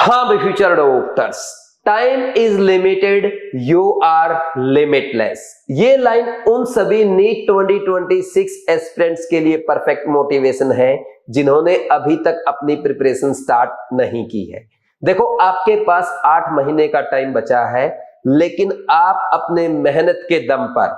हाँ भाई future doctors, time is limited, you are limitless. ये लाइन उन सभी नीट 2026 एस्पिरेंट्स के लिए परफेक्ट मोटिवेशन है जिन्होंने अभी तक अपनी प्रिपरेशन स्टार्ट नहीं की है। देखो, आपके पास 8 महीने का टाइम बचा है, लेकिन आप अपने मेहनत के दम पर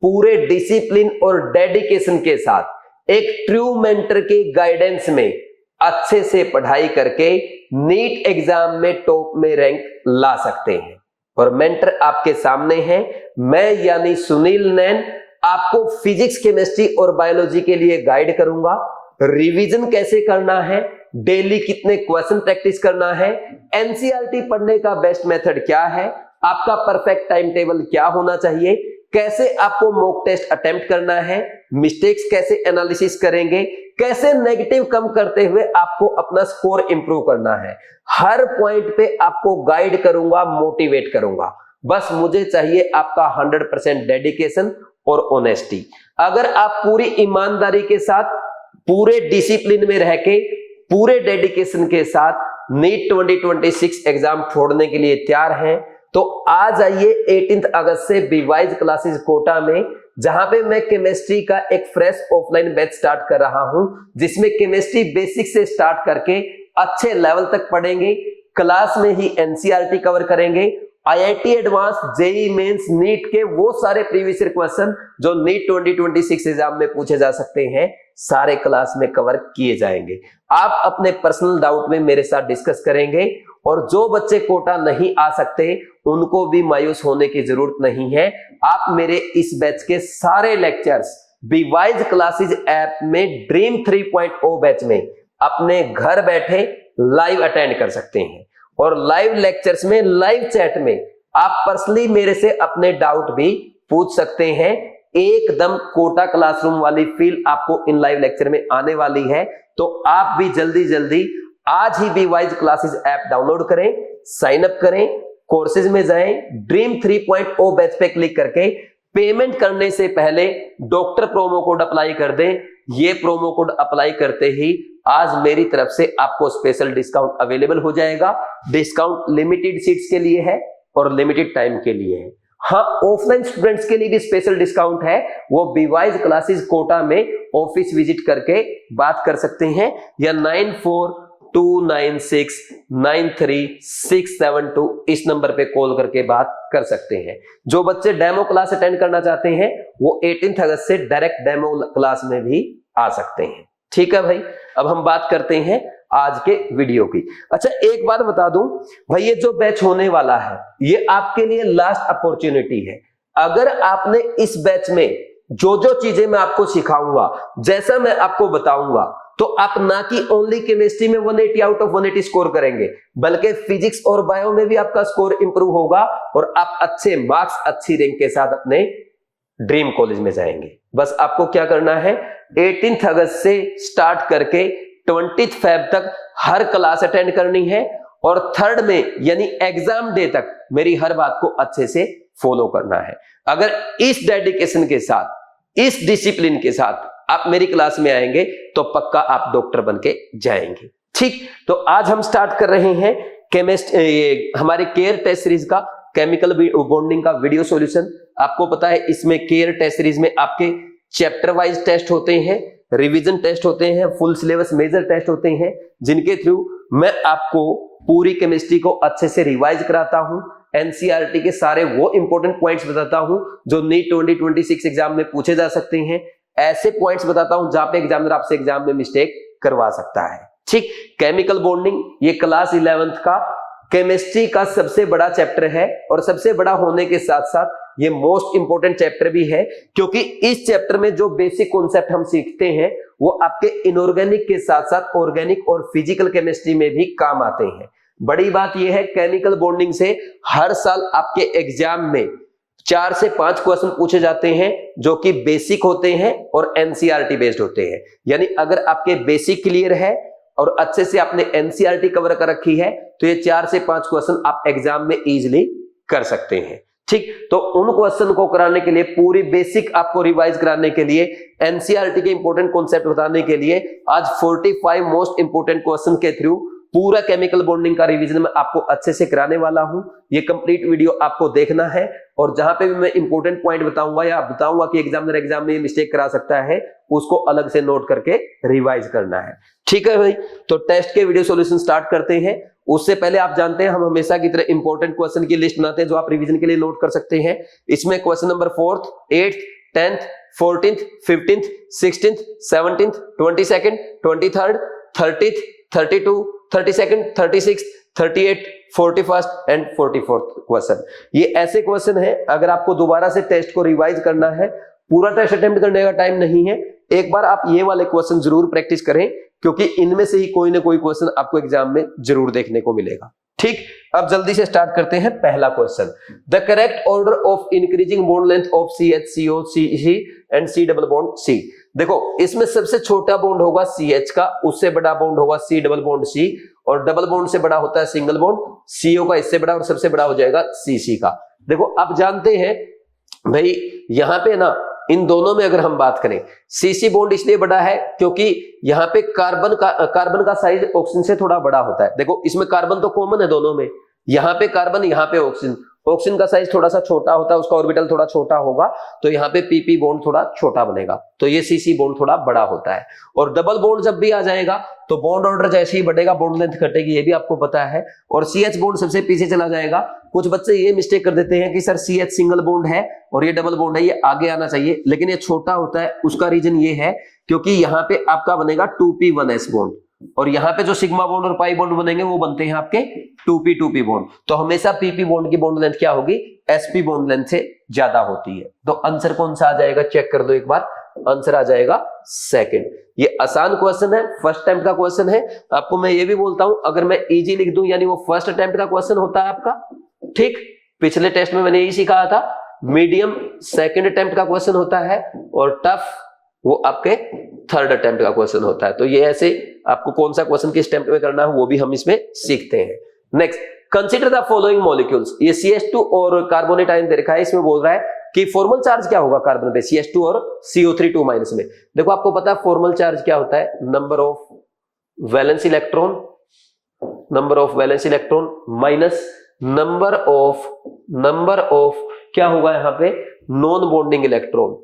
पूरे डिसिप्लिन और डेडिकेशन के साथ एक ट्रू मेंटर के गाइडेंस में अच्छे से पढ़ाई करके नीट एग्जाम में टॉप में रैंक ला सकते हैं। और मेंटर आपके सामने है, मैं यानी सुनील नैन आपको फिजिक्स, केमिस्ट्री और बायोलॉजी के लिए गाइड करूंगा। रिवीजन कैसे करना है, डेली कितने क्वेश्चन प्रैक्टिस करना है, एनसीईआरटी पढ़ने का बेस्ट मेथड क्या है, आपका परफेक्ट टाइम टेबल क्या होना चाहिए, कैसे आपको मॉक टेस्ट अटेम्प्ट करना है, मिस्टेक्स कैसे एनालिसिस करेंगे, कैसे नेगेटिव कम करते हुए आपको अपना स्कोर इंप्रूव करना है, हर पॉइंट पे आपको गाइड करूंगा, मोटिवेट करूंगा। बस मुझे चाहिए आपका 100% डेडिकेशन और ऑनेस्टी। अगर आप पूरी ईमानदारी के साथ, पूरे डिसिप्लिन में रह के, पूरे डेडिकेशन के साथ नीट 2026 एग्जाम छोड़ने के लिए तैयार हैं, तो आ जाइए 18 अगस्त से बीवाइज क्लासेस कोटा में, जहां पे मैं केमिस्ट्री का एक फ्रेश ऑफलाइन बैच स्टार्ट कर रहा हूं, जिसमें केमिस्ट्री बेसिक से स्टार्ट करके अच्छे लेवल तक पढ़ेंगे। क्लास में ही एनसीईआरटी कवर करेंगे, IIT advance, JEE mains, NEET के वो सारे प्रीवियस ईयर क्वेश्चन जो नीट 2026 एग्जाम में पूछे जा सकते हैं, सारे क्लास में कवर किए जाएंगे। आप अपने पर्सनल डाउट में मेरे साथ डिस्कस करेंगे, और जो बच्चे कोटा नहीं आ सकते उनको भी मायूस होने की जरूरत नहीं है। आप मेरे इस बैच के सारे लेक्चर्स बीवाइज क्लासेस ऐप में ड्रीम 3.0 बैच में अपने घर बैठे लाइव अटेंड कर सकते हैं। और लाइव लेक्चर्स में, लाइव चैट में आप पर्सनली मेरे से अपने डाउट भी पूछ सकते हैं। एकदम कोटा क्लासरूम वाली फील आपको इन लाइव लेक्चर में आने वाली है। तो आप भी जल्दी जल्दी आज ही बीवाइज क्लासेस ऐप डाउनलोड करें, साइन अप करें, कोर्सेज में जाएं, ड्रीम 3.0 बैच पे क्लिक करके पेमेंट करने से पहले डॉक्टर प्रोमो कोड अप्लाई कर दें। ये प्रोमो कोड अप्लाई करते ही आज मेरी तरफ से आपको स्पेशल डिस्काउंट अवेलेबल हो जाएगा। डिस्काउंट लिमिटेड सीट्स के लिए है और लिमिटेड टाइम के लिए है। हाँ, ऑफलाइन स्टूडेंट्स के लिए भी स्पेशल डिस्काउंट है, वो बीवाइज क्लासेस कोटा में ऑफिस विजिट करके बात कर सकते हैं, या 9429693672 इस नंबर पे कॉल करके बात कर सकते हैं। जो बच्चे डेमो क्लास अटेंड करना चाहते हैं वो 18 अगस्त से डायरेक्ट डेमो क्लास में भी आ सकते हैं। ठीक है भाई, अब हम बात करते हैं आज के वीडियो की। अच्छा, एक बात बता दूं भाई, ये जो बैच होने वाला है ये आपके लिए लास्ट अपॉर्चुनिटी है। अगर आपने इस बैच में जो जो चीजें मैं आपको सिखाऊंगा, जैसा मैं आपको बताऊंगा, तो आप ना कि ओनली केमिस्ट्री में 180 आउट ऑफ 180 स्कोर करेंगे, बल्कि फिजिक्स और बायो में भी आपका स्कोर इंप्रूव होगा और आप अच्छे मार्क्स, अच्छी रैंक के साथ अपने ड्रीम कॉलेज में जाएंगे। बस आपको क्या करना है, 18 अगस्त से स्टार्ट करके 20 फेब तक हर क्लास अटेंड करनी है, और 3rd में यानी एग्जाम डे तक मेरी हर बात को अच्छे से फॉलो करना है। अगर इस डेडिकेशन के साथ, इस डिसिप्लिन के साथ आप मेरी क्लास में आएंगे तो पक्का आप डॉक्टर बन के जाएंगे। ठीक, तो आज हम स्टार्ट कर रहे हैं हमारे केयर टेस्ट सीरीज का केमिकल बॉन्डिंग का वीडियो सॉल्यूशन। आपको पता है इसमें केयर टेस्ट सीरीज में आपके चैप्टर वाइज टेस्ट होते हैं, रिवीजन टेस्ट होते हैं, फुल सिलेबस मेजर टेस्ट होते हैं, जिनके थ्रू मैं आपको पूरी केमिस्ट्री को अच्छे से रिवाइज कराता हूं। एनसीईआरटी के सारे वो इंपॉर्टेंट पॉइंट्स बताता हूं जो नीट 2026 एग्जाम में पूछे जा सकते हैं। ऐसे पॉइंट्स बताता हूं जहां पे एग्जामिनर आपसे एग्जाम में मिस्टेक करवा सकता है। ठीक, केमिकल बॉन्डिंग ये क्लास 11th का केमिस्ट्री का सबसे बड़ा चैप्टर है, और सबसे बड़ा होने के साथ साथ ये मोस्ट इंपोर्टेंट चैप्टर भी है, क्योंकि इस चैप्टर में जो बेसिक कॉन्सेप्ट हम सीखते हैं वो आपके इनऑर्गेनिक के साथ साथ ऑर्गेनिक और फिजिकल केमिस्ट्री में भी काम आते हैं। बड़ी बात यह है, केमिकल बॉन्डिंग से हर साल आपके एग्जाम में 4 से 5 क्वेश्चन पूछे जाते हैं जो कि बेसिक होते हैं और एनसीईआरटी बेस्ड होते हैं। यानी अगर आपके बेसिक क्लियर है और अच्छे से आपने एनसीईआरटी कवर कर रखी है तो ये 4 से 5 क्वेश्चन आप एग्जाम में इजीली कर सकते हैं। ठीक, तो उन क्वेश्चन को कराने के लिए, पूरी बेसिक आपको रिवाइज कराने के लिए, एनसीईआरटी के इंपॉर्टेंट कॉन्सेप्ट बताने के लिए आज 45 मोस्ट इंपोर्टेंट क्वेश्चन के थ्रू पूरा केमिकल बॉन्डिंग का रिवीजन मैं आपको अच्छे से कराने वाला हूं। ये कंप्लीट वीडियो आपको देखना है और जहां पे भी मैं इंपॉर्टेंट पॉइंट बताऊंगा या बताऊंगा कि एग्जामिनर एग्जाम में मिस्टेक करा सकता है, उसको अलग से नोट करके रिवाइज करना है। ठीक है भाई, तो टेस्ट के वीडियो सॉल्यूशन स्टार्ट करते हैं। उससे पहले आप जानते हैं हम हमेशा की तरह इंपॉर्टेंट क्वेश्चन की लिस्ट बनाते हैं जो आप रिवीजन के लिए नोट कर सकते हैं। इसमें question number 4th, 8th, 10th, 14th, 15th, 16th, 17th, 22nd, 23rd, 30th, 32, 32nd, 36th, 38th, 41st and 44th question. ये ऐसे क्वेश्चन है अगर आपको दोबारा से टेस्ट को रिवाइज करना है, पूरा टेस्ट अटेम्प्ट करने का टाइम नहीं है, एक बार आप ये वाले क्वेश्चन जरूर प्रैक्टिस करें क्योंकि इनमें से ही कोई ना कोई क्वेश्चन आपको एग्जाम में जरूर देखने को मिलेगा। ठीक, अब जल्दी से स्टार्ट करते हैं। पहला question, the correct order of increasing bond length of CH, CO, CC and C double bond C। देखो इसमें सबसे छोटा बॉन्ड होगा CH का, उससे बड़ा बॉन्ड होगा C डबल बॉन्ड C, और डबल बॉन्ड से बड़ा होता है सिंगल बॉन्ड CO का, इससे बड़ा, और सबसे बड़ा हो जाएगा CC का। देखो आप जानते हैं भाई यहां पे ना इन दोनों में अगर हम बात करें, CC बॉन्ड इसलिए बड़ा है क्योंकि यहाँ पे कार्बन का साइज ऑक्सीजन से थोड़ा बड़ा होता है। देखो इसमें कार्बन तो कॉमन है दोनों में, यहाँ पे कार्बन, यहाँ पे ऑक्सीजन का साइज थोड़ा सा छोटा होता है, उसका ऑर्बिटल थोड़ा छोटा होगा, तो यहाँ पे PP बॉन्ड थोड़ा छोटा बनेगा, तो ये CC बॉन्ड थोड़ा बड़ा होता है। और डबल बॉन्ड जब भी आ जाएगा तो बॉन्ड ऑर्डर जैसे ही बढ़ेगा बॉन्ड लेंथ घटेगी, ये भी आपको पता है। और CH बॉन्ड सबसे पीछे चला जाएगा। कुछ बच्चे ये मिस्टेक कर देते हैं कि सर CH सिंगल बॉन्ड है और ये डबल बॉन्ड है, ये आगे आना चाहिए, लेकिन ये छोटा होता है। उसका रीजन ये है क्योंकि यहाँ पे आपका बनेगा 2p1s बॉन्ड, और यहाँ पे जो सिग्मा बॉन्ड और पाई बॉन्ड बनेंगे वो बनते हैं आपके 2p बॉन्ड। तो हमेशा PP बॉन्ड की बॉन्ड लेंथ क्या होगी, SP बॉन्ड लेंथ से ज्यादा होती है। तो आंसर कौन सा आ जाएगा, चेक कर दो एक बार, आंसर आ जाएगा सेकंड। ये आसान क्वेश्चन है, फर्स्ट अटेम्प्ट का क्वेश्चन है। आपको मैं ये भी बोलता हूं अगर मैं इजी लिख दूं यानी वो फर्स्ट अटेम्प्ट का क्वेश्चन होता है आपका। ठीक, पिछले टेस्ट में मैंने यही सिखाया था, मीडियम सेकंड अटेम्प्ट का क्वेश्चन होता है और टफ वो आपके थर्ड अटेम्प्ट का क्वेश्चन होता है। तो ये ऐसे आपको कौन सा क्वेश्चन किस अटेम्प्ट में करना है वो भी हम इसमें सीखते हैं। Next, consider the following molecules. ये CH2 और कार्बोनेट आयन दे रखा है, इसमें बोल रहा है कि फॉर्मल चार्ज क्या होगा कार्बन पे, CH2 और CO3 2 माइनस में। देखो आपको पता है फॉर्मल चार्ज क्या होता है, number of valence electron minus number of क्या होगा यहाँ पे, non bonding electron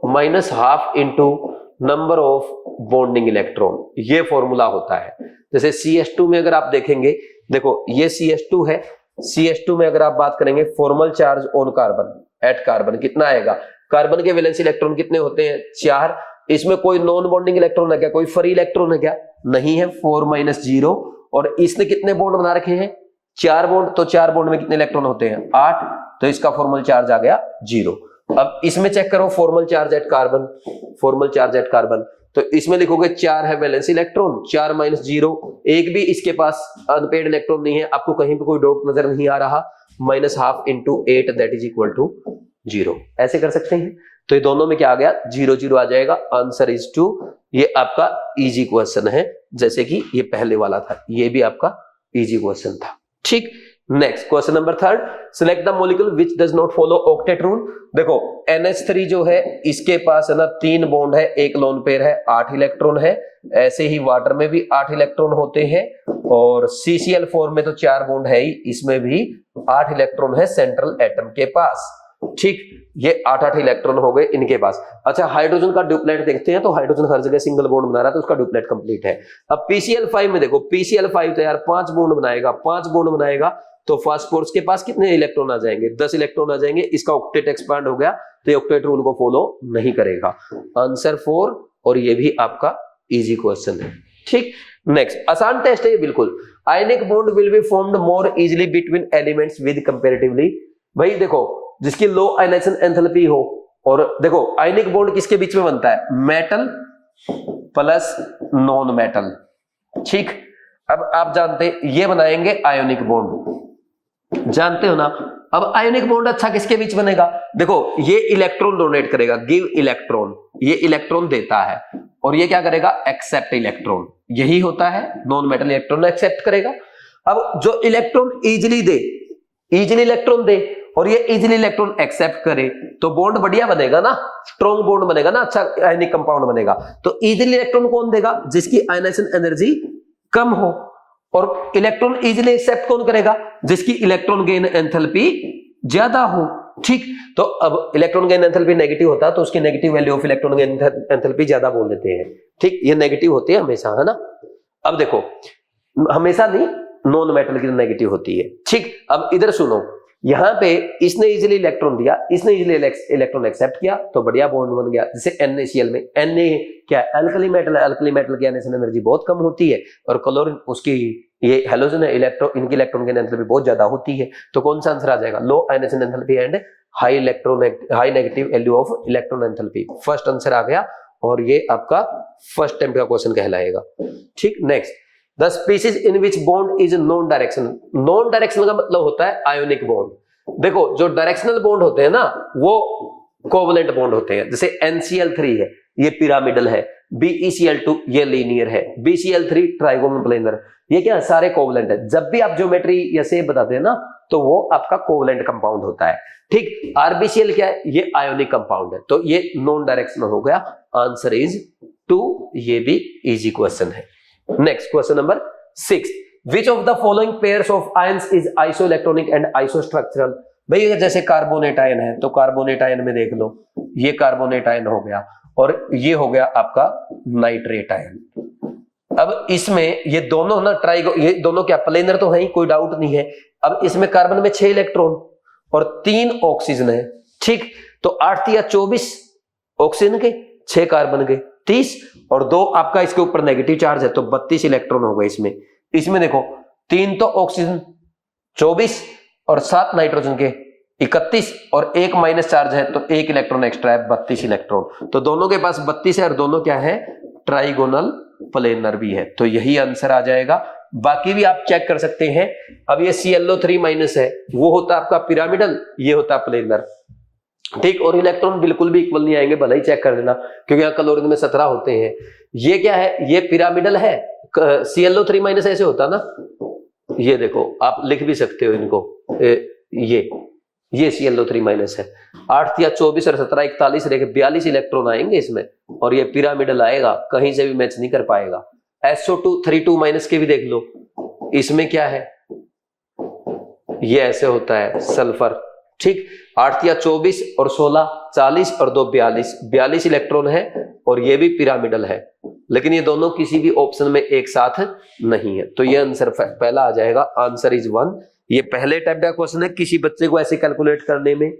minus half into number of bonding electron. ये फॉर्मूला होता है। जैसे CH2 में अगर आप देखेंगे, देखो ये CH2 है, CH2 में अगर आप बात करेंगे formal charge on carbon at carbon कितना आएगा, कार्बन के वैलेंस इलेक्ट्रॉन कितने होते हैं, 4। इसमें कोई नॉन बॉन्डिंग इलेक्ट्रॉन है क्या, कोई फ्री इलेक्ट्रॉन है क्या, नहीं है, 4 - 0। और इसने कितने बॉन्ड बना रखे हैं, 4 बॉन्ड, तो 4 बॉन्ड में कितने इलेक्ट्रॉन होते हैं, 8, तो इसका फॉर्मल चार्ज आ गया 0। अब इसमें चेक करो फॉर्मल चार्ज एट कार्बन, तो इसमें लिखोगे 4 है वैलेंस इलेक्ट्रॉन, 4 - 0, एक भी इसके पास अनपेड इलेक्ट्रॉन नहीं है, आपको कहीं पे कोई डॉट नजर नहीं आ रहा, -12 × 8 दैट इज इक्वल टू 0। ऐसे कर सकते हैं। तो ये दोनों में क्या आ गया, 0 0 आ जाएगा, आंसर इज 2। ये आपका इजी क्वेश्चन है, जैसे कि ये पहले वाला था, ये भी आपका इजी क्वेश्चन था। ठीक, next question number 3, select the molecule which does not follow octet rule. देखो NH3 जो है इसके पास है ना 3 बॉन्ड है, एक लोन पेयर है, 8 इलेक्ट्रॉन है। ऐसे ही वाटर में भी 8 इलेक्ट्रॉन होते हैं, और CCl4 में तो 4 बॉन्ड है ही, इसमें भी 8 इलेक्ट्रॉन है सेंट्रल एटम के पास। ठीक, ये 8 इलेक्ट्रॉन हो गए इनके पास। अच्छा, हाइड्रोजन का ड्यूप्लेट देखते हैं, तो हाइड्रोजन हर जगह सिंगल बॉन्ड बना रहा है, तो उसका ड्यूप्लेट कंप्लीट है। अब PCl5 में देखो, PCl5 तो यार 5 बॉन्ड बनाएगा, तो फास्फोरस के पास कितने इलेक्ट्रॉन आ जाएंगे, 10 इलेक्ट्रॉन आ जाएंगे, इसका ऑक्टेट एक्सपांड हो गया, तो ऑक्टेट रूल को फॉलो नहीं करेगा, आंसर 4। और ये भी आपका इजी क्वेश्चन है। ठीक, नेक्स्ट आसान टेस्ट है ये बिल्कुल। Ionic bond will be formed more easily between elements with comparatively. भाई देखो, जिसकी लो आयनाइजेशन एंथैल्पी हो, और देखो आयनिक बॉन्ड किसके बीच में बनता है, मेटल प्लस नॉन मेटल। ठीक, अब आप जानते हैं ये बनाएंगे आयोनिक बॉन्ड, जानते हो ना। अब आयोनिक बॉन्ड अच्छा किसके बीच बनेगा, देखो ये इलेक्ट्रॉन डोनेट करेगा, गिव इलेक्ट्रॉन, ये इलेक्ट्रॉन देता है, और ये क्या करेगा, एक्सेप्ट इलेक्ट्रॉन। यही होता है, नॉन मेटल इलेक्ट्रॉन एक्सेप्ट करेगा। अब जो इलेक्ट्रॉन इजीली इलेक्ट्रॉन दे और ये इजीली इलेक्ट्रॉन एक्सेप्ट करे तो बॉन्ड बढ़िया बनेगा ना, स्ट्रॉन्ग बॉन्ड बनेगा ना, अच्छा आयनिक कंपाउंड बनेगा। तो इजीली इलेक्ट्रॉन कौन देगा? जिसकी आयनाइजेशन एनर्जी कम हो। और इलेक्ट्रॉन इजीली एक्सेप्ट कौन करेगा? जिसकी इलेक्ट्रॉन गेन एंथैल्पी ज्यादा हो। ठीक, तो अब इलेक्ट्रॉन गेन एंथैल्पी नेगेटिव होता है तो उसकी negative value of electron gain enthalpy ज्यादा बोल देते हैं। ठीक, ये नेगेटिव होती है हमेशा, है ना। अब देखो, हमेशा नहीं, नॉन मेटल की नेगेटिव होती है। ठीक, अब इधर सुनो, यहां पे इसने इजीली इलेक्ट्रॉन दिया, इसने इजीली इलेक्ट्रॉन एक्सेप्ट किया तो बढ़िया बॉन्ड बन गया। जैसे NaCl में Na क्या है? अल्कली मेटल है, अल्कली मेटल की आयनाइजेशन एनर्जी बहुत कम होती है और क्लोरीन उसकी ये हैलोजन है, इनकी इलेक्ट्रॉन की एंथैल्पी बहुत ज्यादा होती है। तो कौन सा आंसर आ जाएगा? Low ionization enthalpy and high negative value of electron enthalpy. First answer आ गया और ये आपका फर्स्ट अटेम्प्ट का क्वेश्चन कहलाएगा। ठीक, next, the species in which bond is non directional. Non directional का मतलब होता है आयोनिक बॉन्ड। देखो, जो डायरेक्शनल बॉन्ड होते हैं ना वो कोवलेंट बॉन्ड होते हैं। जैसे NCl3 है, ये पिरामिडल है। BeCl2 ये लीनियर है। BCl3 trigonal planar. ये क्या सारे कोवलेंट है। जब भी आप ज्योमेट्री या शेप बताते हैं ना तो वो आपका कोवलेंट कंपाउंड होता है। ठीक, RbCl क्या है? ये आयोनिक कंपाउंड है। तो ये नॉन डायरेक्शनल हो गया। Answer is 2। ये भी इजी क्वेश्चन है। Next question number 6, which of the following pairs of ions is isoelectronic and isostructural. भाई जैसे कार्बोनेट आयन है तो कार्बोनेट आयन में देख लो, ये कार्बोनेट आयन हो गया और ये हो गया आपका नाइट्रेट आयन। अब इसमें ये दोनों ना ये दोनों क्या प्लेनर तो है ही, कोई डाउट नहीं है। अब इसमें कार्बन में 6 इलेक्ट्रॉन और 3 ऑक्सीजन है। ठीक, तो 8 या 24 ऑक्सीजन के, 6 कार्बन के 30 और 2 आपका इसके ऊपर नेगेटिव चार्ज है तो 32 इलेक्ट्रॉन हो गए इसमें। इसमें देखो 3 तो ऑक्सीजन 24 और 7 नाइट्रोजन के 31 और 1 माइनस चार्ज है तो 1 इलेक्ट्रॉन एक्स्ट्रा है, 32 इलेक्ट्रॉन। तो दोनों के पास 32 है और दोनों क्या है? ट्राइगोनल प्लेनर भी है। तो यही आंसर आ जाएगा। बाकी भी आप चेक कर सकते हैं। अब ये ClO3 माइनस है, वो होता है आपका पिरामिडल, ये होता है प्लेनर। ठीक, और इलेक्ट्रॉन बिल्कुल भी इक्वल नहीं आएंगे, भले ही चेक कर लेना, क्योंकि यहाँ क्लोरीन में 17 होते हैं। ये क्या है? ये पिरामिडल है। ClO3 माइनस ऐसे होता ना, ये देखो आप लिख भी सकते हो इनको, ये ClO3 माइनस है। 8 या 24 और 17 41 रेखे 42 इलेक्ट्रॉन आएंगे इसमें और ये पिरामिडल आएगा, कहीं से भी मैच नहीं कर पाएगा। SO2 32 माइनस के भी देख लो, इसमें क्या है? ये ऐसे होता है सल्फर। ठीक, 8 या 24 और 16 40 और 2 42 इलेक्ट्रॉन है और ये भी पिरामिडल है, लेकिन ये दोनों किसी भी ऑप्शन में एक साथ नहीं है। तो ये आंसर पहला आ जाएगा। Answer is 1। ये पहले टाइप का क्वेश्चन है, किसी बच्चे को ऐसे कैलकुलेट करने में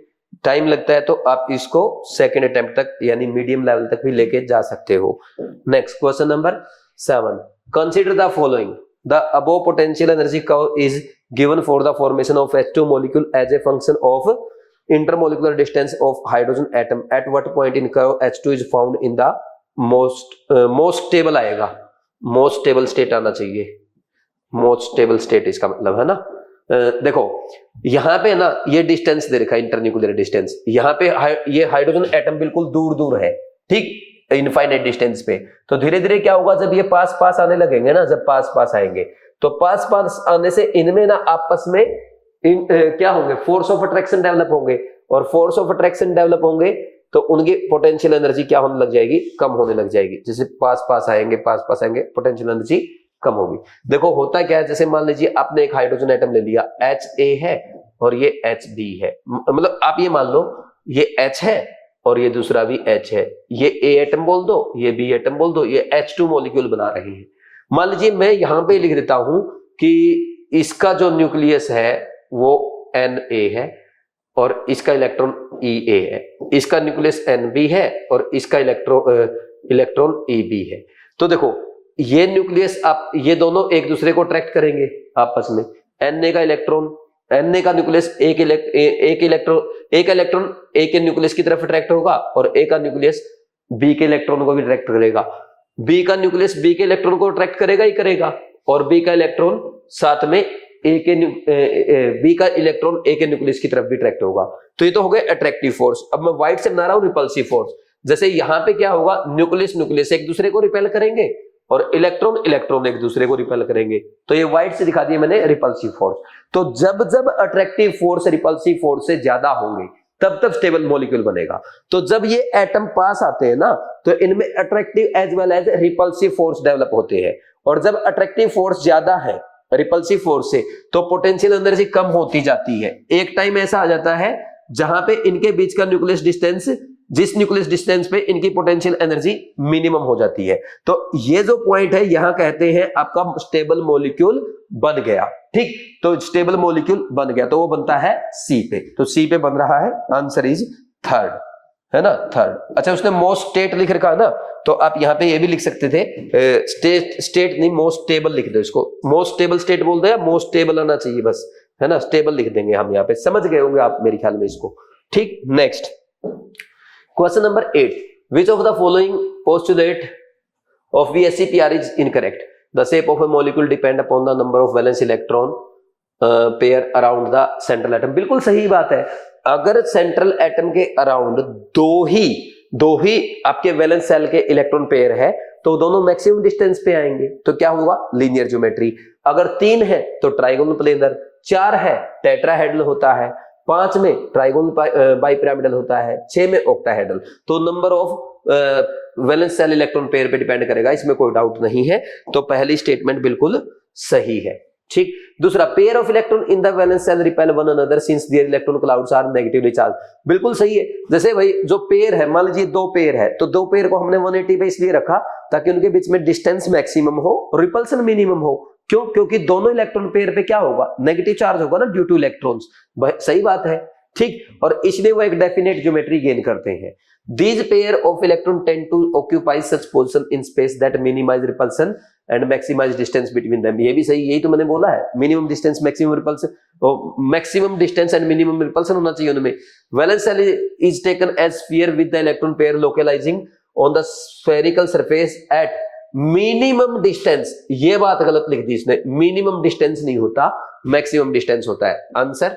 टाइम लगता है तो आप इसको सेकंड अटेम्प्ट तक यानी मीडियम लेवल तक भी लेके जा सकते हो। Next question number 7, consider the following, the above potential energy curve is given for the formation of H2 molecule as a function of intermolecular distance of hydrogen atom at what point in curve H2 is found in the most stable आएगा, most stable state आना चाहिए, most stable state इसका मतलब है ना। देखो यहाँ पे ना ये डिस्टेंस दे रखा है, इंटरन्यूक्लियर डिस्टेंस। यहाँ पे ये हाइड्रोजन एटम बिल्कुल दूर दूर है, ठीक, इनफाइनाइट डिस्टेंस पे। तो धीरे धीरे क्या होगा, जब ये पास पास आने लगेंगे ना, जब पास पास आएंगे तो पास पास आने से इनमें ना आपस में क्या होंगे, फोर्स ऑफ अट्रैक्शन डेवलप होंगे, और फोर्स ऑफ अट्रैक्शन डेवलप होंगे तो उनकी पोटेंशियल एनर्जी क्या होने लग जाएगी, कम होने लग जाएगी। जैसे पास पास आएंगे पोटेंशियल एनर्जी कम होगी। देखो होता क्या है, जैसे मान लीजिए आपने एक हाइड्रोजन एटम ले लिया, HA है और ये HB है, मतलब आप ये मान लो ये H है और ये दूसरा भी H है, ये A एटम बोल दो, ये B एटम बोल दो, ये H2 मॉलिक्यूल बना रहे हैं। मान लीजिए मैं यहां पे लिख देता हूं कि इसका जो न्यूक्लियस है वो Na है और इसका इलेक्ट्रॉन Ea है, इसका न्यूक्लियस Nb है और इसका इलेक्ट्रॉन Eb है। तो देखो ये न्यूक्लियस आप ये दोनों एक दूसरे को अट्रैक्ट करेंगे आपस में। Na का न्यूक्लियस एक इलेक्ट्रॉन A के न्यूक्लियस की तरफ अट्रैक्ट होगा और A का न्यूक्लियस B के इलेक्ट्रॉन को भी अट्रैक्ट करेगा। B का न्यूक्लियस B के इलेक्ट्रॉन को अट्रैक्ट करेगा ही करेगा और B का इलेक्ट्रॉन साथ में B का इलेक्ट्रॉन A के न्यूक्लियस की तरफ भी अट्रैक्ट होगा। तो ये तो हो गया अट्रैक्टिव फोर्स। अब मैं व्हाइट से बना रहा हूं रिपल्सिव फोर्स। जैसे यहां पे क्या होगा, न्यूक्लियस एक दूसरे को रिपेल करेंगे और इलेक्ट्रॉन इलेक्ट्रॉन एक दूसरे को रिपेल करेंगे, तो ये व्हाइट से दिखा दिया मैंने रिपल्सिव फोर्स। तो जब जब अट्रैक्टिव फोर्स रिपल्सिव फोर्स से ज्यादा होंगे तब तब स्टेबल मॉलिक्यूल बनेगा। तो जब ये एटम पास आते हैं ना, तो इनमें attractive as well as repulsive force develop होते हैं, और जब अट्रैक्टिव फोर्स ज्यादा है रिपल्सिव फोर्स से, तो पोटेंशियल एनर्जी कम होती जाती है। एक टाइम ऐसा आ जाता है जहां पे इनके बीच का न्यूक्लियस डिस्टेंस, जिस न्यूक्लियस डिस्टेंस पे इनकी पोटेंशियल एनर्जी मिनिमम हो जाती है। तो ये जो पॉइंट है यहां कहते हैं आपका स्टेबल मॉलिक्यूल बन गया। ठीक, तो स्टेबल मॉलिक्यूल बन गया तो वो बनता है सी पे, तो सी पे बन रहा है, आंसर इज थर्ड, है ना, थर्ड। अच्छा, उसने मोस्ट स्टेट लिख रखा है ना, तो आप यहाँ पे ये भी लिख सकते थे, स्टेट नहीं, मोस्ट स्टेबल लिख दो इसको, मोस्ट स्टेबल स्टेट बोल दो या मोस्ट स्टेबल आना चाहिए बस, है ना, स्टेबल लिख देंगे हम यहाँ पे, समझ गए होंगे आप मेरे ख्याल में इसको। ठीक, next question number 8, which of the following postulate of VSEPR is incorrect? The shape of A molecule depend upon the number of valence electron pair around the central atom. बिल्कुल सही बात है, अगर सेंट्रल एटम के around दो ही आपके valence shell के electron pair है तो दोनों मैक्सिमम डिस्टेंस पे आएंगे, तो क्या होगा, लीनियर ज्योमेट्री। अगर 3 है तो ट्राइगोनल प्लेनर, 4 है टेट्राहेड्रल होता है, 5 में ट्राइगोनल बाइपिरामिडल होता है, 6 में ऑक्टाहेड्रल। तो number of valence shell electron pair पे डिपेंड करेगा, इसमें कोई डाउट नहीं है। तो पहली स्टेटमेंट बिल्कुल सही है। ठीक, दूसरा, pair of electron in the valence shell repel one another since their electron clouds are negatively charge. बिल्कुल सही है। जैसे भाई जो पेयर है, मान लीजिए 2 पेयर है, तो 2 पेयर को हमने 180 पे इसलिए रखा ताकि उनके बीच में डिस्टेंस मैक्सिमम हो, रिपल्सन मिनिमम हो। क्यों? क्योंकि दोनों इलेक्ट्रॉन पेयर पे क्या होगा, नेगेटिव चार्ज होगा ना, ड्यू टू इलेक्ट्रॉन्स। सही बात है। ठीक, और इसलिए वो एक डेफिनेट ज्योमेट्री गेन करते हैं। These pair of electron tend to occupy such position in space that minimize repulsion and maximize distance between them। ये भी सही, यही तो मैंने बोला है, minimum distance maximum repulsion, maximum distance and minimum repulsion होना चाहिए उनमें। Valence shell is taken as sphere with the electron pair localising on the spherical surface at minimum distance. ये बात गलत लिख दी इसने, मिनिमम डिस्टेंस नहीं होता, मैक्सिमम डिस्टेंस होता है। आंसर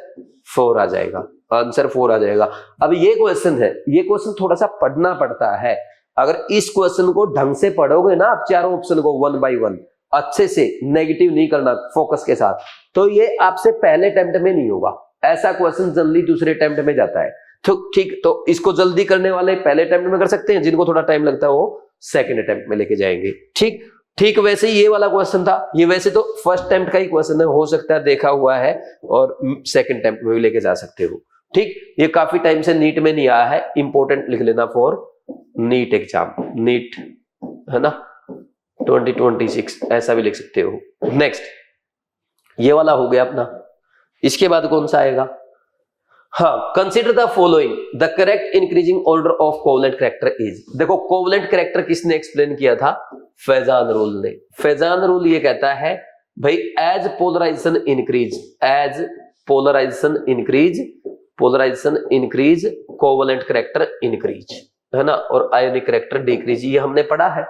4 आ जाएगा, आंसर 4 आ जाएगा। अब ये क्वेश्चन है, ये क्वेश्चन थोड़ा सा पढ़ना पड़ता है। अगर इस क्वेश्चन को ढंग से पढ़ोगे ना आप, चारों ऑप्शन को 1 बाय 1 अच्छे से, नेगेटिव नहीं करना, फोकस के साथ, तो ये आपसे पहले अटेम्प्ट में नहीं होगा। ऐसा क्वेश्चन जल्दी दूसरे अटेम्प्ट में जाता है। तो ठीक, तो इसको जल्दी करने वाले पहले अटेम्प्ट में कर सकते हैं, जिनको थोड़ा टाइम लगता है वो सेकंड अटेम्प्ट में लेके जाएंगे। ठीक ठीक, वैसे ही ये वाला क्वेश्चन था, ये वैसे तो फर्स्ट अटेम्प्ट का ही क्वेश्चन है, हो सकता है देखा हुआ है और सेकंड अटेम्प्ट में भी लेके जा सकते हो। ठीक, ये काफी टाइम से नीट में नहीं आया है, इंपॉर्टेंट लिख लेना फॉर नीट एग्जाम, नीट, है ना, 2026 ऐसा भी लिख सकते हो। नेक्स्ट, ये वाला हो गया अपना। इसके बाद कौन सा आएगा? हाँ, consider the following, the correct increasing order of covalent character is. देखो, कोवलेंट कैरेक्टर किसने एक्सप्लेन किया था? फेजान रूल ने। फेजान रूल ये कहता है भाई, as polarisation increase covalent character increase, है ना, और आयोनिक कैरेक्टर डिक्रीज, ये हमने पढ़ा है।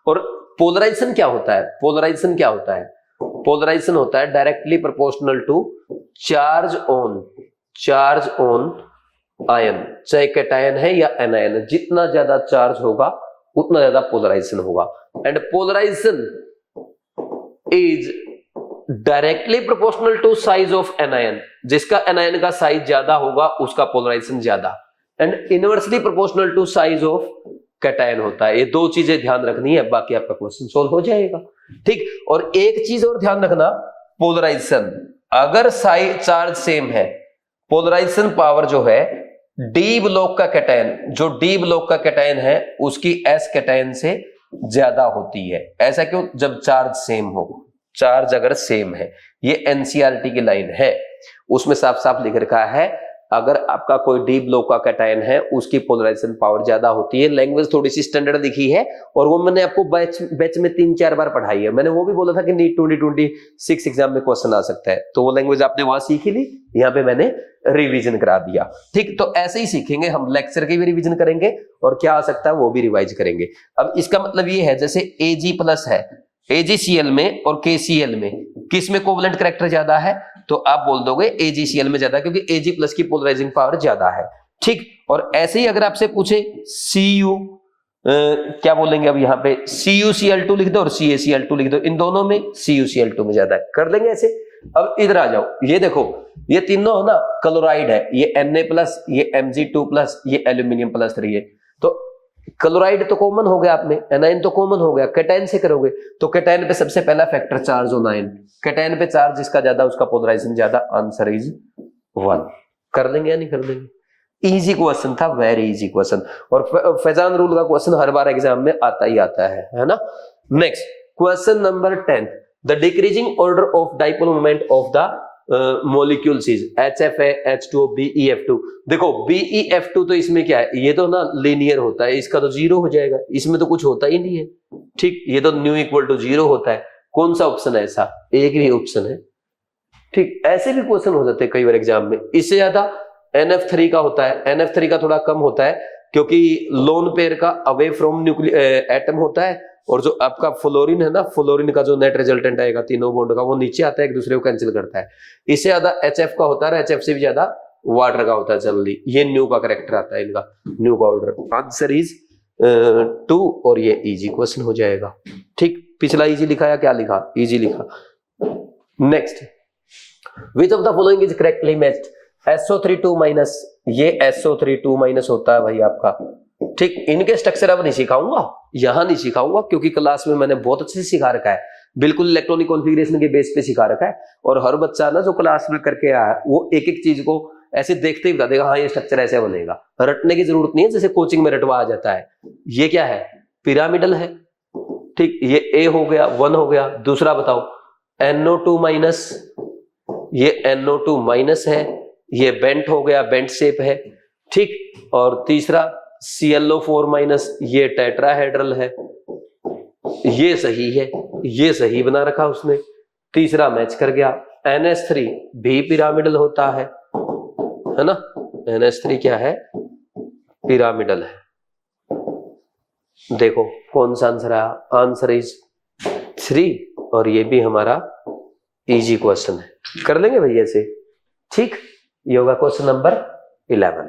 और पोलराइजेशन क्या होता है? पोलराइजेशन क्या होता है? पोलराइजेशन होता है directly proportional to charge on ion, चाहे कैटायन है या एनायन, जितना ज्यादा चार्ज होगा उतना ज्यादा पोलराइजेशन होगा। And polarisation is directly proportional to size of anion, जिसका एनायन का साइज ज्यादा होगा उसका पोलराइजेशन ज्यादा, and inversely proportional to size of cation होता है। ये 2 चीजें ध्यान रखनी है, बाकी आपका क्वेश्चन सोल्व हो जाएगा। ठीक, और एक चीज और ध्यान रखना, पोलराइजेशन अगर साइज चार्ज सेम है, पोलराइजेशन पावर जो है डी ब्लॉक का कैटायन, जो डी ब्लॉक का कैटायन है उसकी एस कैटायन से ज्यादा होती है। ऐसा क्यों? जब चार्ज सेम हो, चार्ज अगर सेम है, ये एनसीईआरटी की लाइन है, उसमें साफ साफ लिख रखा है अगर आपका कोई डी ब्लॉक का कैटायन है उसकी पोलराइजेशन पावर ज्यादा होती है। लैंग्वेज थोड़ी सी स्टैंडर्ड दिखी है और वो मैंने आपको बैच में 3-4 बार पढ़ाई है। मैंने वो भी बोला था कि नीट 2026 एग्जाम में क्वेश्चन आ सकता है, तो वो लैंग्वेज आपने वहां सीखी ली, यहाँ पे मैंने रिवीजन करा दिया। ठीक, तो ऐसे ही सीखेंगे हम, लेक्चर की भी रिवीजन करेंगे और क्या आ सकता है वो भी रिवाइज करेंगे। अब इसका मतलब ये है, जैसे Ag+ है, AgCl में और KCl में किस में कोवलेंट कैरेक्टर ज्यादा है? तो आप बोल दोगे AgCl में ज्यादा, क्योंकि Ag+ की पोलराइजिंग पावर ज्यादा है। ठीक, और ऐसे ही अगर आपसे पूछे Cu क्या बोलेंगे अब यहाँ पे CuCl2 लिख दो और CaCl2 लिख दो, इन दोनों में CuCl2 में ज्यादा है, कर लेंगे ऐसे। अब इधर आ जाओ, ये देखो ये तीनों है ना क्लोराइड है, ये Na+, ये Mg2+, ये एल्यूमिनियम +3 है। तो क्लोराइड तो कॉमन हो गया, आप में एनाइन तो कॉमन हो गया, कैटायन से करोगे तो कैटायन पे सबसे पहला factor charge on ion, cation पे चार्ज जिसका ज्यादा उसका पोलराइजेशन ज्यादा, आंसर इज 1। कर लेंगे या नहीं कर लेंगे? इजी क्वेश्चन था, वेरी इजी क्वेश्चन, और फैजान रूल का क्वेश्चन हर बार एग्जाम में आता ही आता है ना। Next question number 10, the decreasing order of dipole moment of the molecules is HF है, H2O, BeF2। देखो BeF2 तो इसमें क्या है, ये तो ना लीनियर होता है, इसका तो 0 हो जाएगा, इसमें तो कुछ होता ही नहीं है, ठीक, ये तो न्यू इक्वल टू 0 होता है। कौन सा ऑप्शन है ऐसा? एक ही ऑप्शन है, ठीक। ऐसे भी क्वेश्चन हो जाते हैं कई बार एग्जाम में। इससे ज्यादा NF3 का होता है, NF3 का थोड़ा कम होता है क्योंकि लोन पेयर का अवे फ्रॉम न्यूक्लियर एटम होता है, और जो आपका फ्लोरीन है ना, फ्लोरीन का जो नेट रिजल्टेंट आएगा तीनों बॉन्ड का, वो नीचे आता है, एक दूसरे को कैंसिल करता है। इससे ज्यादा HF का होता है, HF से भी ज्यादा वाटर का होता है जनरली। ये न्यू का करेक्टर आता है इनका, न्यू का ऑर्डर। आंसर इज 2, और ये इजी क्वेश्चन हो जाएगा, ठीक। पिछला इजी लिखा या क्या लिखा? इजी लिखा। Next, which of the following is correctly matched? SO3 -, ये SO3 होता है भाई आपका, ठीक। इनके स्ट्रक्चर अब नहीं सिखाऊंगा, यहां नहीं सिखाऊंगा क्योंकि क्लास में मैंने बहुत अच्छे से सिखा रखा है, बिल्कुल इलेक्ट्रॉनिक कॉन्फ़िगरेशन के बेस पे सिखा रखा है। और हर बच्चा ना जो क्लास में करके आया वो एक एक चीज को ऐसे देखते ही बता देगा, हाँ ये स्ट्रक्चर ऐसे बनेगा, रटने की जरूरत नहीं है जैसे कोचिंग में रटवा आ जाता है। ये क्या है? पिरामिडल है, ठीक। ये A हो गया, 1 हो गया। दूसरा बताओ, NO2-, ये NO2- है, ये बेंट हो गया, बेंट शेप है, ठीक। और तीसरा ClO4-, ये टेट्राहेड्रल है, ये सही है, ये सही बना रखा उसने, तीसरा मैच कर गया। NH3 भी पिरामिडल होता है ना, NH3 क्या है? पिरामिडल है। देखो कौन सा आंसर आया? आंसर इज 3, और ये भी हमारा इजी क्वेश्चन है, कर लेंगे भैया ऐसे, ठीक। ये होगा क्वेश्चन नंबर 11।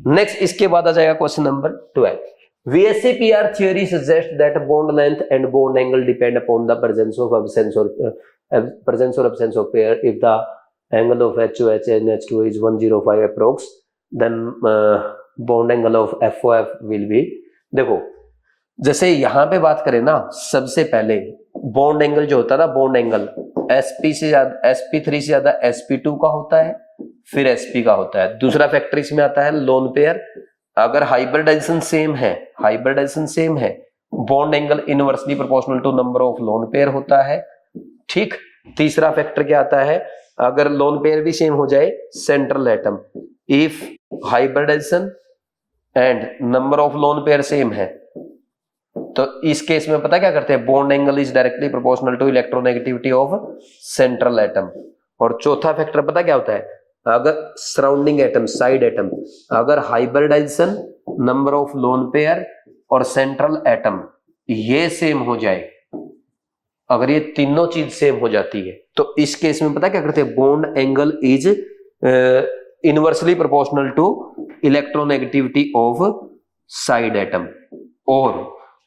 नेक्स्ट इसके बाद आ जाएगा question number 12। VSEPR theory suggests that bond length and bond angle depend upon the presence or absence of pair. If the angle of HOH and H2O is 105 approx, then bond angle of FOF will be। देखो जैसे यहां पे बात करें ना, सबसे पहले bond angle जो होता है ना, बॉन्ड एंगल sp3 से ज्यादा sp2 का होता है, फिर sp का होता है। दूसरा फैक्टर इसमें आता है लोन पेयर, अगर हाइब्रिडाइजेशन सेम है, bond angle inversely proportional to number of lone pair होता है, ठीक। तीसरा फैक्टर क्या आता है? अगर लोन पेयर भी सेम हो जाए, central atom, if hybridisation and number of lone pair same है, तो इस केस में पता क्या करते हैं? Bond angle is directly proportional to electronegativity of central atom. और चौथा फैक्टर पता क्या होता है? अगर सराउंडिंग एटम, साइड एटम, अगर hybridisation, number of lone pair और सेंट्रल एटम ये सेम हो जाए, अगर ये तीनों चीज सेम हो जाती है, तो इस केस में पता क्या करते हैं? Bond angle is inversely proportional to electronegativity of side atom, और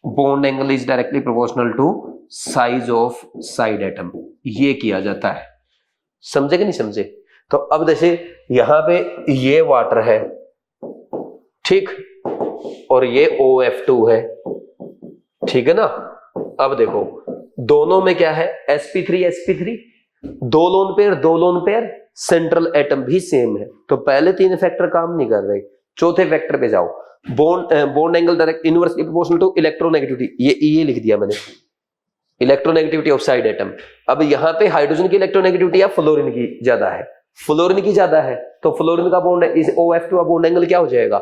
bond angle is directly proportional to size of side atom. ये किया जाता है, समझे कि नहीं समझे? तो अब जैसे यहां पे ये वाटर है, ठीक, और ये OF2 है, ठीक है ना। अब देखो दोनों में क्या है? sp3 दो लोन पेयर, सेंट्रल एटम भी सेम है, तो पहले तीन फैक्टर काम नहीं कर रहे। चौथे फैक्टर पे जाओ, bond angle direct inversely proportional to electronegativity, ये लिख दिया मैंने, इलेक्ट्रोनेगेटिविटी ऑफ साइड एटम। अब यहां पे हाइड्रोजन की इलेक्ट्रोनेगेटिविटी या फ्लोरीन की ज्यादा है, फ्लोरीन की ज्यादा है, तो फ्लोरीन का बॉन्ड, इस OF2 का बॉन्ड एंगल क्या हो जाएगा?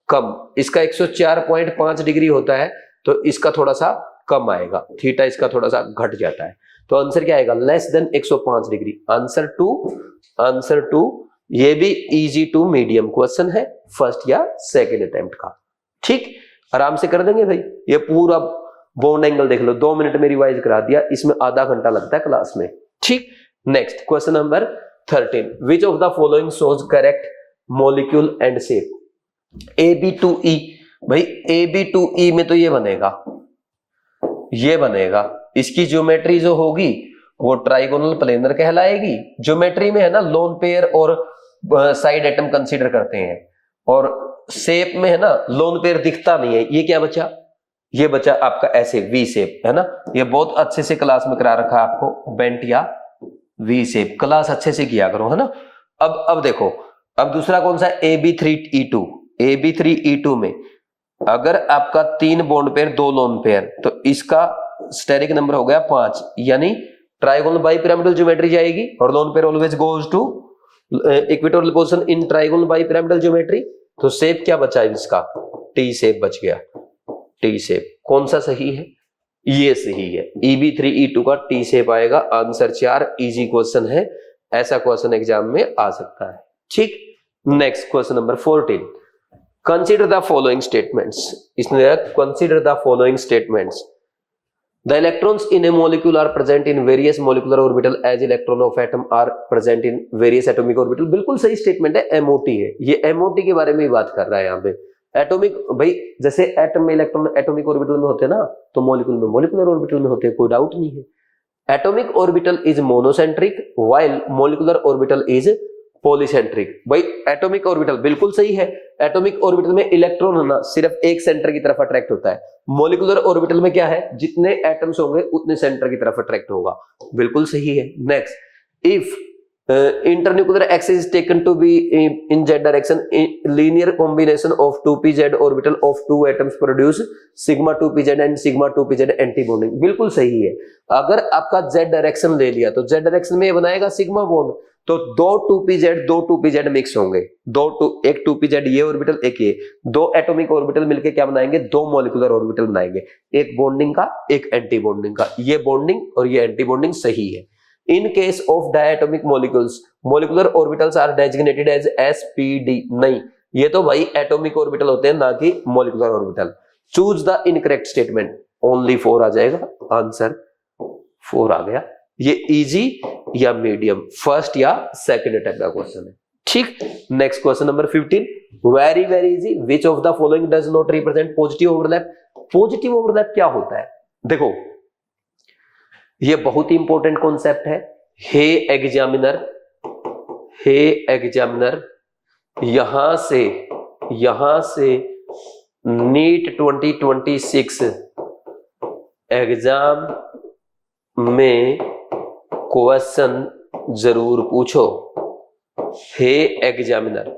कम। इसका 104.5 डिग्री होता है, तो इसका थोड़ा सा कम आएगा, थीटा इसका थोड़ा सा घट जाता है, तो आंसर क्या आएगा? Less than 105 degree. आंसर 2। ये भी इजी टू मीडियम क्वेश्चन है, फर्स्ट या सेकेंड अटेम्प्ट का, ठीक। आराम से कर देंगे भाई। ये पूरा बॉन्ड एंगल देख लो, 2 मिनट में रिवाइज करा दिया, इसमें आधा घंटा लगता है क्लास में, ठीक। Next question number 13, which of the following shows correct molecule and shape? AB2E भाई AB2E में तो ये बनेगा, इसकी ज्योमेट्री जो होगी वो ट्राइगोनल प्लेनर कहलाएगी। ज्योमेट्री में है ना लोन पेयर और साइड एटम कंसीडर करते हैं, और शेप में है ना लोन पेयर दिखता नहीं है। ये क्या बचा? ये बचा आपका ऐसे वी शेप, है ना। ये बहुत अच्छे से क्लास में करा रखा है आपको, बेंट या वी शेप, क्लास अच्छे से किया करो, है ना। अब देखो, अब दूसरा कौन सा है? AB3E2। AB3E2 में अगर आपका 3 बॉन्ड पेयर 2 लोन पेयर, तो इसका स्टेरिक नंबर हो गया 5, यानी ट्राइगोनल बाइपिरामिडल ज्योमेट्री जाएगी, और lone pair always goes to equatorial position in trigonal bipyramidal geometry. तो शेप क्या बचा है इसका? टी शेप बच गया, टी शेप। कौन सा सही है? ये सही है, EB3E2 का टी शेप आएगा। आंसर 4, इजी क्वेश्चन है, ऐसा क्वेश्चन एग्जाम में आ सकता है। ठीक, next question number 14, consider the following statements. इसने consider the following statements, the electrons in a molecule are present in various molecular orbital as electron of atom are present in various atomic orbital। बिल्कुल सही statement है, MOT है ये, MOT के बारे में ही बात कर रहा है यहाँ पे। एटॉमिक, भाई जैसे एटम में इलेक्ट्रॉन एटॉमिक ऑर्बिटल में होते हैं ना, तो मॉलिक्यूल में मॉलिक्यूलर ऑर्बिटल में होते हैं, कोई डाउट नहीं है। Atomic orbital is monocentric while molecular orbital is polycentric. भाई एटॉमिक ऑर्बिटल बिल्कुल सही है, एटॉमिक ऑर्बिटल में इलेक्ट्रॉन होना सिर्फ एक सेंटर की तरफ अट्रैक्ट होता है। मॉलिक्यूलर ऑर्बिटल में क्या है? जितने एटम्स होंगे उतने सेंटर की तरफ अट्रैक्ट होगा, बिल्कुल सही है। Next, if internuclear axis is taken to be in z direction, linear combination of 2pz orbital of two atoms produce sigma 2pz and sigma 2pz anti-bonding। बिल्कुल सही है। अगर आपका z डायरेक्शन ले लिया तो z डायरेक्शन में ये बनाएगा सिग्मा बॉन्ड, तो दो 2pz मिक्स होंगे, एक 2pz ये ऑर्बिटल, एक ये, दो एटॉमिक ऑर्बिटल मिलके क्या बनाएंगे? दो मॉलिक्यूलर ऑर्बिटल बनाएंगे, एक बॉन्डिंग का एक एंटी बॉन्डिंग का। ये बॉन्डिंग और ये एंटी बॉन्डिंग सही है। In case of diatomic molecules, molecular orbitals are designated as sp_d। नहीं, ये तो भाई एटॉमिक ऑर्बिटल होते हैं, ना कि molecular orbital. Choose the incorrect statement, only 4 आ जाएगा, आंसर 4 आ गया। ये इजी या मीडियम, फर्स्ट या सेकंड टाइप का क्वेश्चन है। ठीक, next question number 15, very very easy, which of the following does not represent positive overlap. Positive overlap क्या होता है? देखो, ये बहुत ही इंपॉर्टेंट कॉन्सेप्ट है। हे एग्जामिनर, यहां से नीट 2026 एग्जाम में क्वेश्चन जरूर पूछो। हे एग्जामिनर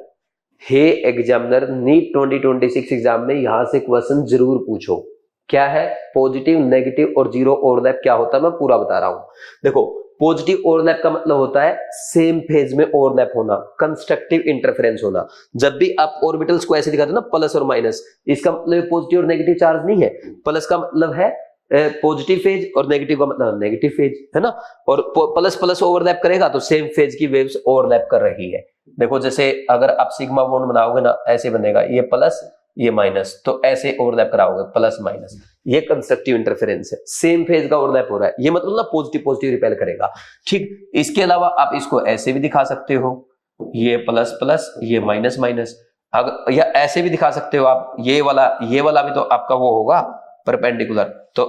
नीट 2026 एग्जाम में यहां से क्वेश्चन जरूर पूछो। क्या है? पॉजिटिव, नेगेटिव और जीरो ओवरलैप क्या होता है, मैं पूरा बता रहा हूं। देखो, पॉजिटिव ओवरलैप का मतलब होता है सेम फेज में ओवरलैप होना, कंस्ट्रक्टिव इंटरफेरेंस होना। जब भी आप ऑर्बिटल्स को ऐसे दिखाते हैं ना, प्लस और माइनस, इसका मतलब पॉजिटिव और नेगेटिव चार्ज नहीं है। प्लस का मतलब है पॉजिटिव फेज और नेगेटिव का मतलब नेगेटिव फेज, है ना। और प्लस प्लस ओवरलैप करेगा तो सेम फेज की वेव्स ओवरलैप कर रही है। देखो, जैसे अगर आप सिग्मा बॉन्ड बनाओगे ना, ऐसे बनेगा, ये प्लस ये माइनस, तो ऐसे ओवरलैप कराओगे प्लस माइनस, ये कंस्ट्रक्टिव इंटरफेरेंस है, सेम फेज का ओवरलैप हो रहा है, ये मतलब ना पॉजिटिव पॉजिटिव रिपेल करेगा। ठीक, इसके अलावा आप इसको ऐसे भी दिखा सकते हो, ये प्लस प्लस ये माइनस माइनस, अगर या ऐसे भी दिखा सकते हो आप, ये वाला भी तो आपका वो होगा परपेंडिकुलर। तो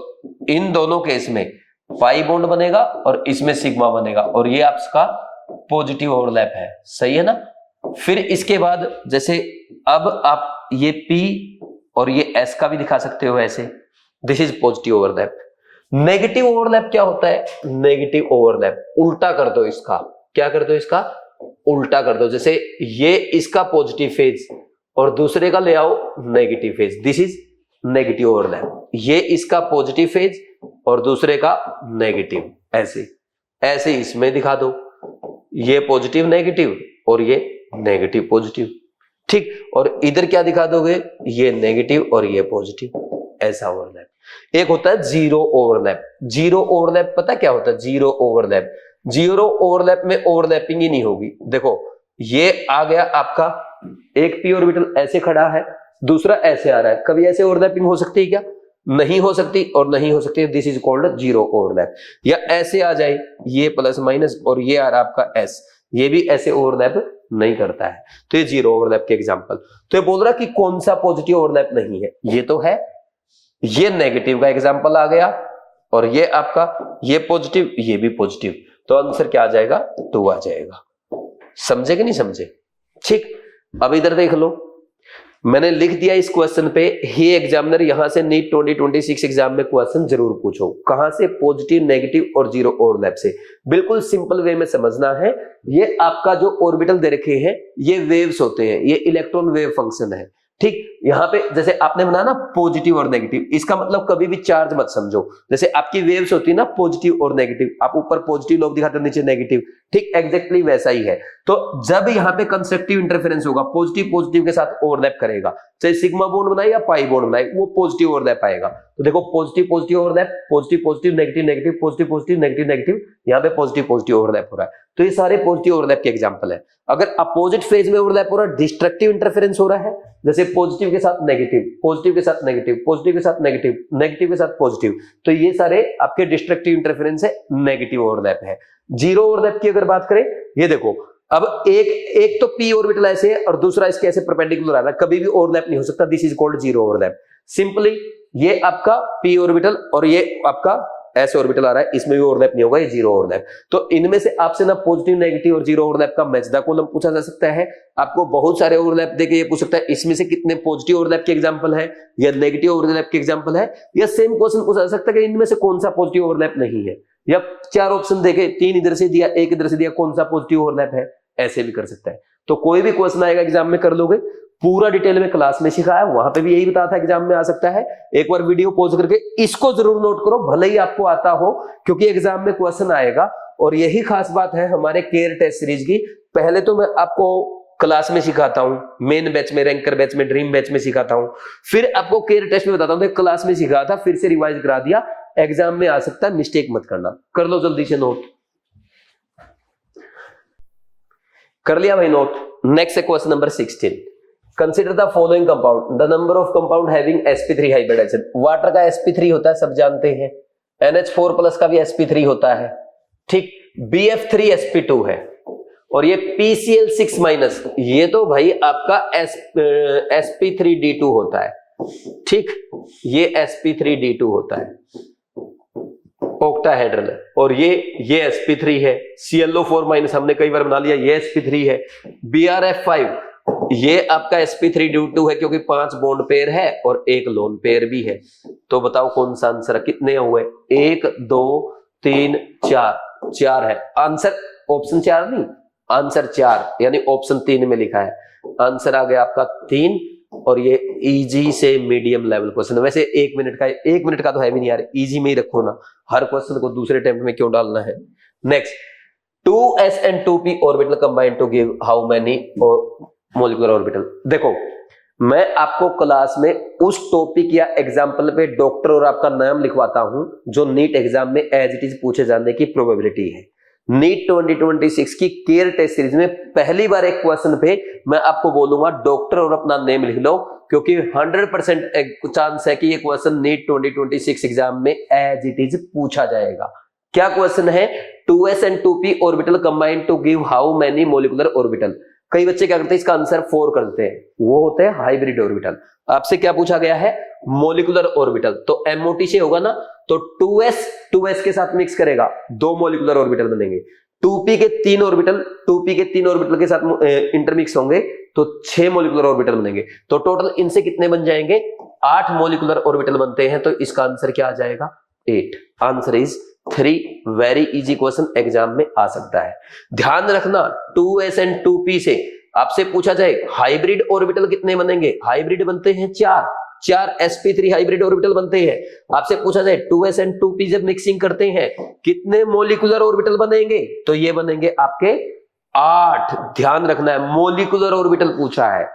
इन दोनों केस में पाई बॉन्ड बनेगा और इसमें सिग्मा बनेगा, और ये आपका पॉजिटिव ओवरलैप है, सही है ना। फिर इसके बाद जैसे अब आप ये P और ये S का भी दिखा सकते हो ऐसे, this is positive overlap. Negative overlap क्या होता है? नेगेटिव ओवरलैप उल्टा कर दो इसका, क्या कर दो इसका? उल्टा कर दो। जैसे ये इसका पॉजिटिव फेज और दूसरे का ले आओ negative phase, this is negative overlap. ये इसका पॉजिटिव फेज और दूसरे का नेगेटिव, ऐसे इसमें दिखा दो, ये पॉजिटिव नेगेटिव और ये नेगेटिव पॉजिटिव। ठीक, और इधर क्या दिखा दोगे? ये नेगेटिव और ये पॉजिटिव, ऐसा ओवरलैप। एक होता है जीरो ओवरलैप। जीरो ओवरलैप पता क्या होता है? जीरो ओवरलैप में ओवरलैपिंग ही नहीं होगी। देखो, ये आ गया आपका एक p ऑर्बिटल ऐसे खड़ा है, दूसरा ऐसे आ रहा है, कभी ऐसे ओवरलैपिंग हो सकती है क्या? नहीं हो सकती, और नहीं हो सकती, this is called zero overlap. या ऐसे आ जाए ये प्लस माइनस और ये आ रहा आपका s, ये भी ऐसे ओवरलैप नहीं करता है। तो ये जीरो ओवरलैप के एग्जांपल। तो ये बोल रहा कि कौन सा पॉजिटिव ओवरलैप नहीं है, ये तो है, ये नेगेटिव का एग्जांपल आ गया, और ये आपका ये पॉजिटिव, ये भी पॉजिटिव, तो आंसर क्या आ जाएगा, 2 आ जाएगा। समझे कि नहीं समझे? ठीक, अब इधर देख लो, मैंने लिख दिया इस क्वेश्चन पे, ही एग्जामिनर यहां से नीट 2026 एग्जाम में क्वेश्चन जरूर पूछो। कहां से? पॉजिटिव, नेगेटिव और जीरो ओवरलैप से। बिल्कुल सिंपल वे में समझना है। ये आपका जो ऑर्बिटल दे रखे हैं ये वेव्स होते हैं, ये इलेक्ट्रॉन वेव फंक्शन है। ठीक, यहां पे जैसे आपने बनाया ना पॉजिटिव और नेगेटिव, इसका मतलब कभी भी चार्ज मत समझो। जैसे आपकी वेव्स होती है ना पॉजिटिव और नेगेटिव, आप ऊपर पॉजिटिव लोग दिखाते हैं, नीचे नेगेटिव, ठीक एग्जैक्टली वैसा ही है। तो जब यहां पे कंस्ट्रक्टिव इंटरफेरेंस होगा, पॉजिटिव पॉजिटिव के साथ ओवरलैप करेगा, चाहे सिग्मा बॉन्ड बनाए या पाई बॉन्ड बनाए, वो पॉजिटिव ओवरलैप आएगा। तो देखो positive positive overlap, positive positive, negative negative, positive positive, negative negative, यहाँ पे पॉजिटिव पॉजिटिव ओवरलैप हो रहा है। तो ये सारे पॉजिटिव ओवरलैप के एग्जांपल है। अगर अपोजिट फेज में ओवरलैप हो रहा है, डिस्ट्रक्टिव इंटरफेरेंस हो रहा है, जैसे पॉजिटिव के साथ नेगेटिव, पॉजिटिव के साथ नेगेटिव, पॉजिटिव के साथ नेगेटिव, नेगेटिव के साथ पॉजिटिव, तो ये सारे आपके डिस्ट्रक्टिव इंटरफेरेंस है, नेगेटिव ओवरलैप है। जीरो ओवरलैप की अगर बात करें, ये देखो, अब एक तो p ऑर्बिटल ऐसे है और दूसरा इसके ऐसे परपेंडिकुलर आ रहा है, कभी भी ओवरलैप नहीं हो सकता, this is called zero overlap. Simply ये आपका p ऑर्बिटल और ये आपका s ऑर्बिटल आ रहा है, इसमें भी ओवरलैप नहीं होगा, ये जीरो ओवरलैप। तो इनमें से आपसे ना पॉजिटिव, नेगेटिव और जीरो ओवरलैप का मैच द कॉलम पूछा जा सकता है। आपको बहुत सारे ओवरलैप देके ये पूछ सकता है इसमें से कितने पॉजिटिव ओवरलैप के एग्जांपल है या नेगेटिव ओवरलैप के एग्जांपल है, या सेम क्वेश्चन पूछा जा सकता है कि इनमें से कौन सा पॉजिटिव ओवरलैप नहीं है, या 4 ऑप्शन देके 3 इधर से दिया, 1 इधर से दिया, कौन सा पॉजिटिव ओवरलैप है, ऐसे भी कर सकता है। तो कोई भी क्वेश्चन आएगा एग्जाम में कर लोगे, पूरा डिटेल में क्लास में सिखाया, वहां पे भी यही बताया था एग्जाम में आ सकता है। एक बार वीडियो पॉज करके इसको जरूर नोट करो, भले ही आपको आता हो, क्योंकि एग्जाम में क्वेश्चन आएगा। और यही खास बात है हमारे केयर टेस्ट सीरीज की। पहले तो मैं आपको क्लास में सिखाता हूं, मेन बैच में, रैंकर बैच में, ड्रीम बैच में सिखाता हूं, फिर आपको केयर टेस्ट में बताता हूं। तो क्लास में सिखाया था, फिर से रिवाइज करा दिया, एग्जाम में आ सकता है, मिस्टेक मत करना। कर लो जल्दी से नोट, कर लिया भाई नोट। नेक्स्ट है question number 16। Consider the following compound, the number of compound having sp3 hybridisation. Water का sp3 होता है, सब जानते हैं। NH4 प्लस का भी sp3 होता है, ठीक। BF3 sp2 है, और ये PCl6 माइनस, ये तो भाई आपका sp3d2 होता है, ठीक। ये sp3d2 होता है, ऑक्टाहेड्रल है, और ये sp3 है। ClO4 माइनस हमने कई बार बना लिया, ये sp3 है। BrF5 ये आपका sp3d2 है, क्योंकि 5 बॉन्ड पेयर है और 1 लोन पेयर भी है। तो बताओ कौन सा आंसर है, कितने हुए? 1 2 3 4, 4 है आंसर। ऑप्शन 4 नहीं, आंसर 4, यानी ऑप्शन 3 में लिखा है। आंसर आ गया आपका 3, और ये इजी से मीडियम लेवल क्वेश्चन। वैसे 1 मिनट का तो है भी नहीं यार, इजी में ही रखो ना, हर क्वेश्चन को दूसरे अटेम्प्ट में क्यों डालना है। Next, 2s and 2p orbital combine to give how many molecular orbital. देखो, मैं आपको क्लास में उस टॉपिक या एग्जाम्पल पे डॉक्टर और आपका नाम लिखवाता हूं जो नीट एग्जाम में एज इट इज पूछे जाने की प्रोबेबिलिटी है। नीट 2026 की केयर टेस्ट सीरीज में पहली बार एक क्वेश्चन पे मैं आपको बोलूंगा डॉक्टर और अपना नेम लिख लो, क्योंकि 100% चांस है कि ये क्वेश्चन नीट 2026 एग्जाम में एज इट इज पूछा जाएगा। क्या क्वेश्चन है? 2s and 2p orbital combine to give how many molecular orbital. कई बच्चे क्या करते हैं, इसका आंसर 4 करते हैं, वो होते हैं हाइब्रिड ऑर्बिटल। आपसे क्या पूछा गया है? मॉलिक्यूलर ऑर्बिटल, तो MOT से होगा ना, तो 2s के साथ मिक्स करेगा, 2 मॉलिक्यूलर ऑर्बिटल बनेंगे। 2p के 3 ऑर्बिटल के साथ इंटरमिक्स होंगे तो 6 मॉलिक्यूलर ऑर्बिटल बनेंगे। तो टोटल इनसे कितने बन जाएंगे? 8 मॉलिक्यूलर ऑर्बिटल बनते हैं। तो इसका आंसर क्या आ जाएगा? 8। Answer is 3। Very easy question exam में आ सकता है। ध्यान रखना, 2s and 2p से आपसे पूछा जाए हाइब्रिड ऑर्बिटल कितने बनेंगे? हाइब्रिड बनते हैं 4 sp3 हाइब्रिड ऑर्बिटल बनते हैं। आपसे पूछा जाए 2s and 2p जब मिक्सिंग करते हैं कितने मॉलिक्यूलर ऑर्बिटल बनेंगे? तो ये बनेंगे आपके 8। ध्यान रखना है, मॉलिक्यूलर ऑर्बिटल पूछा है,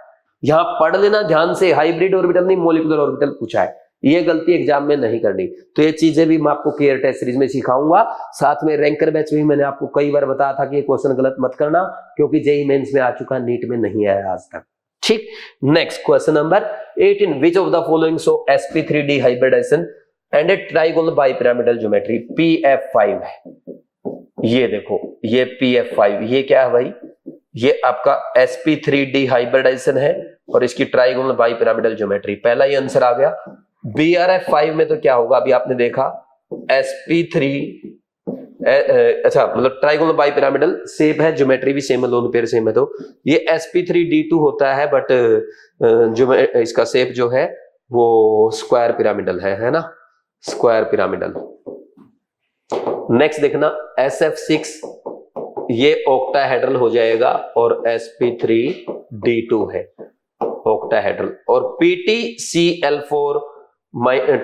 यहां पढ़ लेना ध्यान से, हाइब्रिड ऑर्बिटल नहीं मॉलिक्यूलर ऑर्बिटल पूछा है। ये गलती एग्जाम में नहीं करनी। तो ये चीजें भी मैं आपको केयर टेस्ट सीरीज में सिखाऊंगा। साथ में रैंकर बैच में मैंने आपको कई बार बताया था कि ये क्वेश्चन गलत मत करना, क्योंकि जेईई मेंस में आ चुका, नीट में नहीं आया आज तक, ठीक। Next question number 18, which of the following show sp3d hybridization and A trigonal bipyramidal geometry. PF5 है, ये देखो, ये PF5, ये क्या है भाई? ये आपका sp3d हाइब्रिडाइजेशन है और इसकी ट्राइगोनल बाइपिरामिडल ज्योमेट्री, पहला ये आंसर आ गया। BRF5 में तो क्या होगा, अभी आपने देखा sp3 अच्छा मतलब ट्राइगोनल बाइपिरामिडल शेप है, ज्योमेट्री भी सेम है, लोन पेयर सेम है, तो ये sp3d2 होता है, बट जो इसका शेप जो है वो स्क्वायर पिरामिडल है ना, स्क्वायर पिरामिडल। नेक्स्ट देखना SF6, ये ऑक्टाहेड्रल हो जाएगा और sp3d2 है ऑक्टाहेड्रल। और PTCl4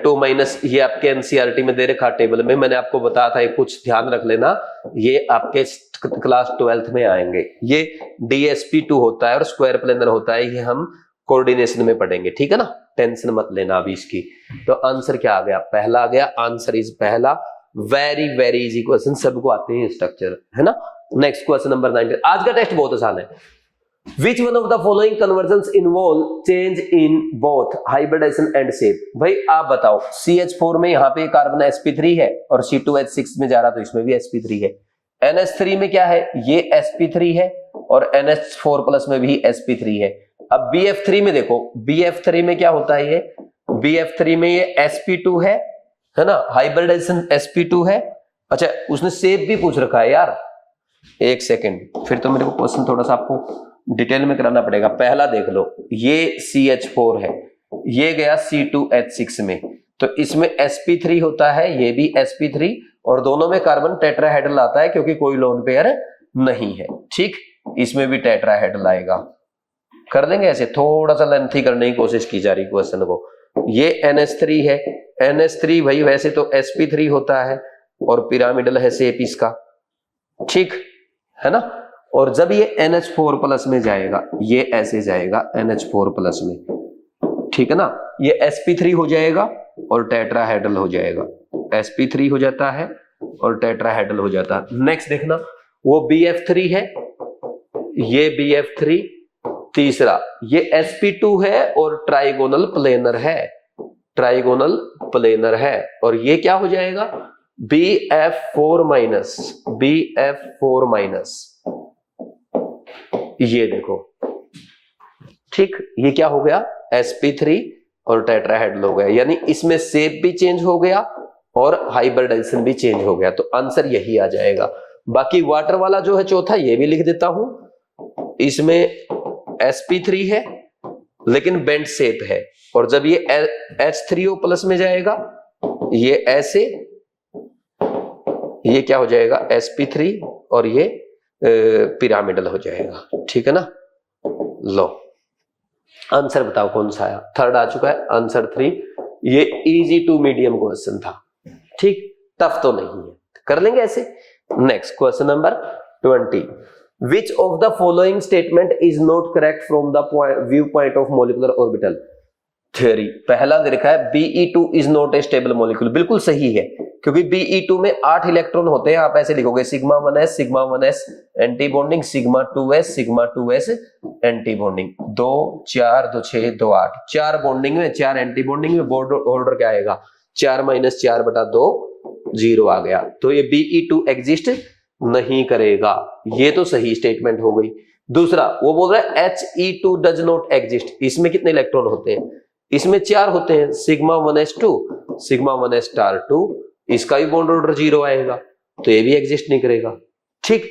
2 माइनस, ये आपके एनसीईआरटी में दे रखा टेबल में, मैंने आपको बताया था, ये कुछ ध्यान रख लेना, ये आपके क्लास 12th में आएंगे। ये DSP2 होता है और स्क्वायर प्लेनर होता है, ये हम कोऑर्डिनेशन में पढ़ेंगे, ठीक है ना, टेंशन मत लेना अभी इसकी। तो आंसर क्या आ गया, पहला आ गया, आंसर इज पहला। वेरी वेरी इजी क्वेश्चन, सबको आते हैं स्ट्रक्चर, है ना। नेक्स्ट क्वेश्चन नंबर 19, आज का टेस्ट बहुत आसान है। Which one of the following conversions involve change in both hybridization and shape? भाई आप बताओ, CH4 में यहाँ पे कार्बन sp3 है और C2H6 में जा रहा तो इसमें भी sp3 है। NH3 में क्या है, ये sp3 है और NH4+ में भी sp3 है। अब BF3 में देखो, BF3 में क्या होता है, ये BF3 में ये sp2 है ना, हाइब्रिडाइजेशन sp2 है। अच्छा उसने शेप भी पूछ रखा है यार, एक सेकेंड, फिर तो मेरे को क्वेश्चन थोड़ा सा आपको डिटेल में कराना पड़ेगा। पहला देख लो, ये CH4 है, ये गया C2H6 में, तो इसमें sp3 होता है, ये भी sp3, और दोनों में कार्बन टेट्राहेड्रल आता है क्योंकि कोई लोन पेयर नहीं है, ठीक। इसमें भी टेट्राहेड्रल आएगा, कर देंगे ऐसे, थोड़ा सा लेंथी करने की कोशिश की जा रही क्वेश्चन को। ये NH3 है, NH3 भाई वैसे तो sp3 होता है और पिरामिडल है शेप इसका, ठीक है ना। और जब ये NH4+ में जाएगा, ये ऐसे जाएगा NH4+ में, ठीक है ना, ये sp3 हो जाएगा और टेट्राहेड्रल हो जाएगा, sp3 हो जाता है और टेट्राहेड्रल हो जाता है। नेक्स्ट देखना, वो BF3 है, ये BF3, तीसरा ये sp2 है और ट्राइगोनल प्लेनर है, ट्राइगोनल प्लेनर है, और ये क्या हो जाएगा BF4-, BF4-, ये देखो, ठीक, ये क्या हो गया sp3 और टेट्राहेड्रल हो गया, यानी इसमें शेप भी चेंज हो गया और हाइब्रिडाइजेशन भी चेंज हो गया, तो आंसर यही आ जाएगा। बाकी वाटर वाला जो है चौथा, ये भी लिख देता हूं, इसमें sp3 है लेकिन बेंट शेप है, और जब ये H3O+ में जाएगा, ये ऐसे, ये क्या हो जाएगा sp3 और ये पिरामिडल हो जाएगा, ठीक है ना। लो आंसर बताओ कौन सा आया, थर्ड आ चुका है, आंसर 3। ये इजी टू मीडियम क्वेश्चन था, ठीक, टफ तो नहीं है, कर लेंगे ऐसे। Next question number 20, which of the following statement is not correct from the viewpoint of molecular orbital theory? पहला दे रखा है Be2 is not a stable molecule, बिल्कुल सही है, क्योंकि Be2 में 8 इलेक्ट्रॉन होते हैं, आप ऐसे लिखोगे σ1s anti bonding, σ2s anti bonding, 2 4 2 6 2 8, 4 bonding में 4 एंटी बॉन्डिंग में, बोर्ड ऑर्डर क्या आएगा 4-4/2 0 आ गया, तो ये Be2 एग्जिस्ट नहीं करेगा, ये तो सही स्टेटमेंट हो गई। दूसरा वो बोल रहा है He2 डज नॉट एग्जिस्ट, इसमें कितने इलेक्ट्रॉन होते हैं, इसमें 4 होते हैं, σ1s2 σ1s*2, इसका भी बॉन्ड ऑर्डर 0 आएगा, तो ये भी एग्जिस्ट नहीं करेगा, ठीक।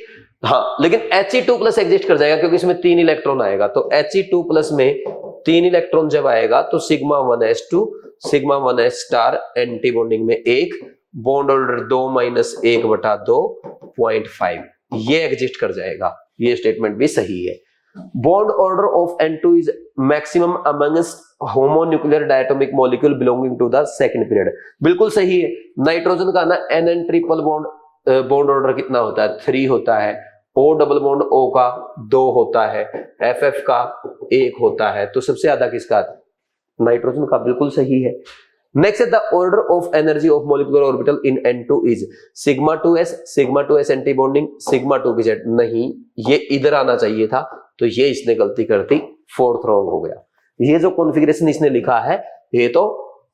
हाँ लेकिन He2+ एग्जिस्ट कर जाएगा क्योंकि इसमें 3 इलेक्ट्रॉन आएगा, तो He2+ में 3 इलेक्ट्रॉन जब आएगा तो σ1s2 σ1s* एंटी बॉन्डिंग में 1, बॉन्ड ऑर्डर 2 - 1/2.5, ये एग्जिस्ट कर जाएगा, ये स्टेटमेंट भी सही है। Bond order of N2 is maximum amongst homonuclear diatomic molecule belonging to the second period, बिल्कुल सही है। नाइट्रोजन का ना NN ट्रिपल बॉन्ड ऑर्डर कितना होता है, 3 होता है, O डबल बॉन्ड O का 2 होता है, FF का 1 होता है, तो सबसे ज्यादा किसका, नाइट्रोजन का, बिल्कुल सही है। नेक्स्ट है the order of energy of molecular orbital in N2 is σ2s anti bonding σ2pz, नहीं ये इधर आना चाहिए था, तो ये इसने गलती कर दी, 4th रॉन्ग हो गया। ये जो कॉन्फ़िगरेशन इसने लिखा है ये तो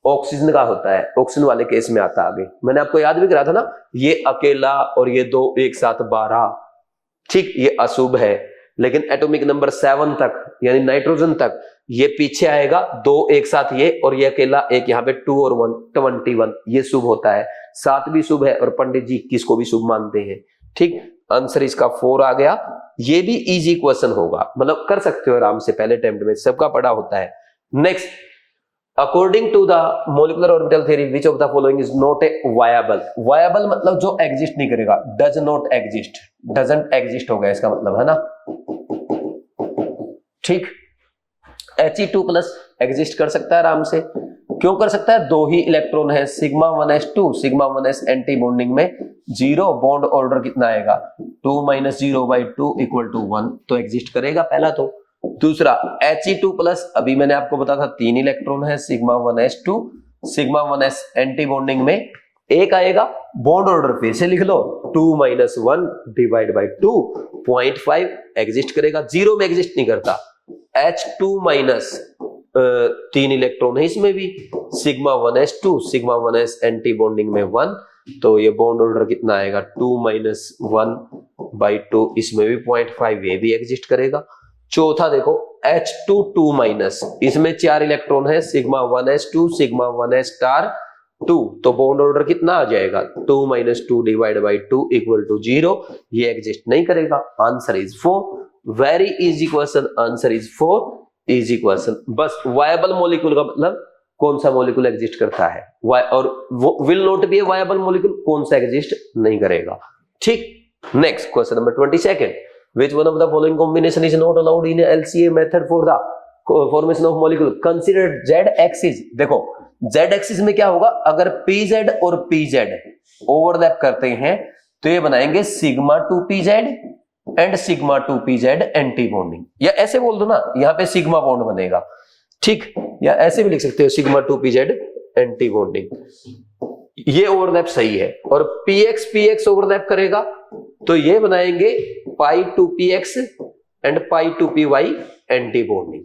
ऑक्सीजन का होता है, ऑक्सीजन वाले केस में आता आगे, मैंने आपको याद भी करा था ना, ये अकेला और ये 2 एक साथ 12, ठीक, ये अशुभ है, लेकिन एटॉमिक नंबर 7 तक यानी नाइट्रोजन तक ये पीछे आएगा, 2 एक साथ ये और ये अकेला एक यहाँ पे 2 और 1 21, ये शुभ होता है। 7 भी शुभ है और पंडित जी 21 को भी शुभ मानते हैं। ठीक, आंसर इसका 4 आ गया। ये भी इजी क्वेश्चन होगा, मतलब कर सकते हो आराम से, पहले अटेम्प्ट में सबका पढ़ा होता है। Next, according to the molecular orbital theory which of the following is not a viable. Viable मतलब जो एग्जिस्ट नहीं करेगा, does not exist, doesn't exist हो गया इसका मतलब, है ना। ठीक, He2 प्लस एग्जिस्ट कर सकता है आराम से। क्यों कर सकता है? 2 ही इलेक्ट्रॉन है, sigma 1s2, sigma 1s anti bonding में 0, बॉन्ड ऑर्डर कितना आएगा 2 - 0/2 = 1, तो एग्जिस्ट करेगा पहला। तो दूसरा He2 प्लस, अभी मैंने आपको बताया था 3 इलेक्ट्रॉन है, sigma 1s2, sigma 1s anti bonding में 1 आएगा, बॉन्ड ऑर्डर फिर से लिख लो 2 - 1/2 0.5, एग्जिस्ट करेगा। 0 में एग्जिस्ट नहीं करता। H2 माइनस 3 इलेक्ट्रॉन है इसमें भी, sigma 1s2, sigma 1s anti bonding में 1, तो ये बॉन्ड ऑर्डर कितना आएगा 2 - 1/2, इसमें भी 0.5, ये भी एग्जिस्ट करेगा। चौथा देखो H2 2-, इसमें 4 इलेक्ट्रॉन है, sigma 1s2, sigma 1s star 2, तो बॉन्ड ऑर्डर कितना आ जाएगा 2 - 2/2 = 0, ये एग्जिस्ट नहीं करेगा। Answer is 4। Very easy question, answer is 4, easy question. बस वायबल मॉलिक्यूल का मतलब कौन सा मॉलिक्यूल एग्जिस्ट करता है, और वो will not be A viable molecule कौन सा एग्जिस्ट नहीं करेगा। ठीक, next question number 22, which one of the following combination is not allowed in LCA method for the formation of molecule? Consider Z axis। देखो Z एक्सिस में क्या होगा, अगर PZ और PZ ओवरलैप करते हैं तो ये बनाएंगे sigma 2PZ and sigma 2PZ anti bonding, या ऐसे बोल दो ना, यहाँ पे सिग्मा बॉन्ड बनेगा। ठीक, या ऐसे भी लिख सकते हो सिग्मा 2PZ एंटी बॉन्डिंग, ये ओवरलैप सही है। और PX ओवरलैप करेगा तो ये बनाएंगे पाई 2PX and pi 2PY anti bonding.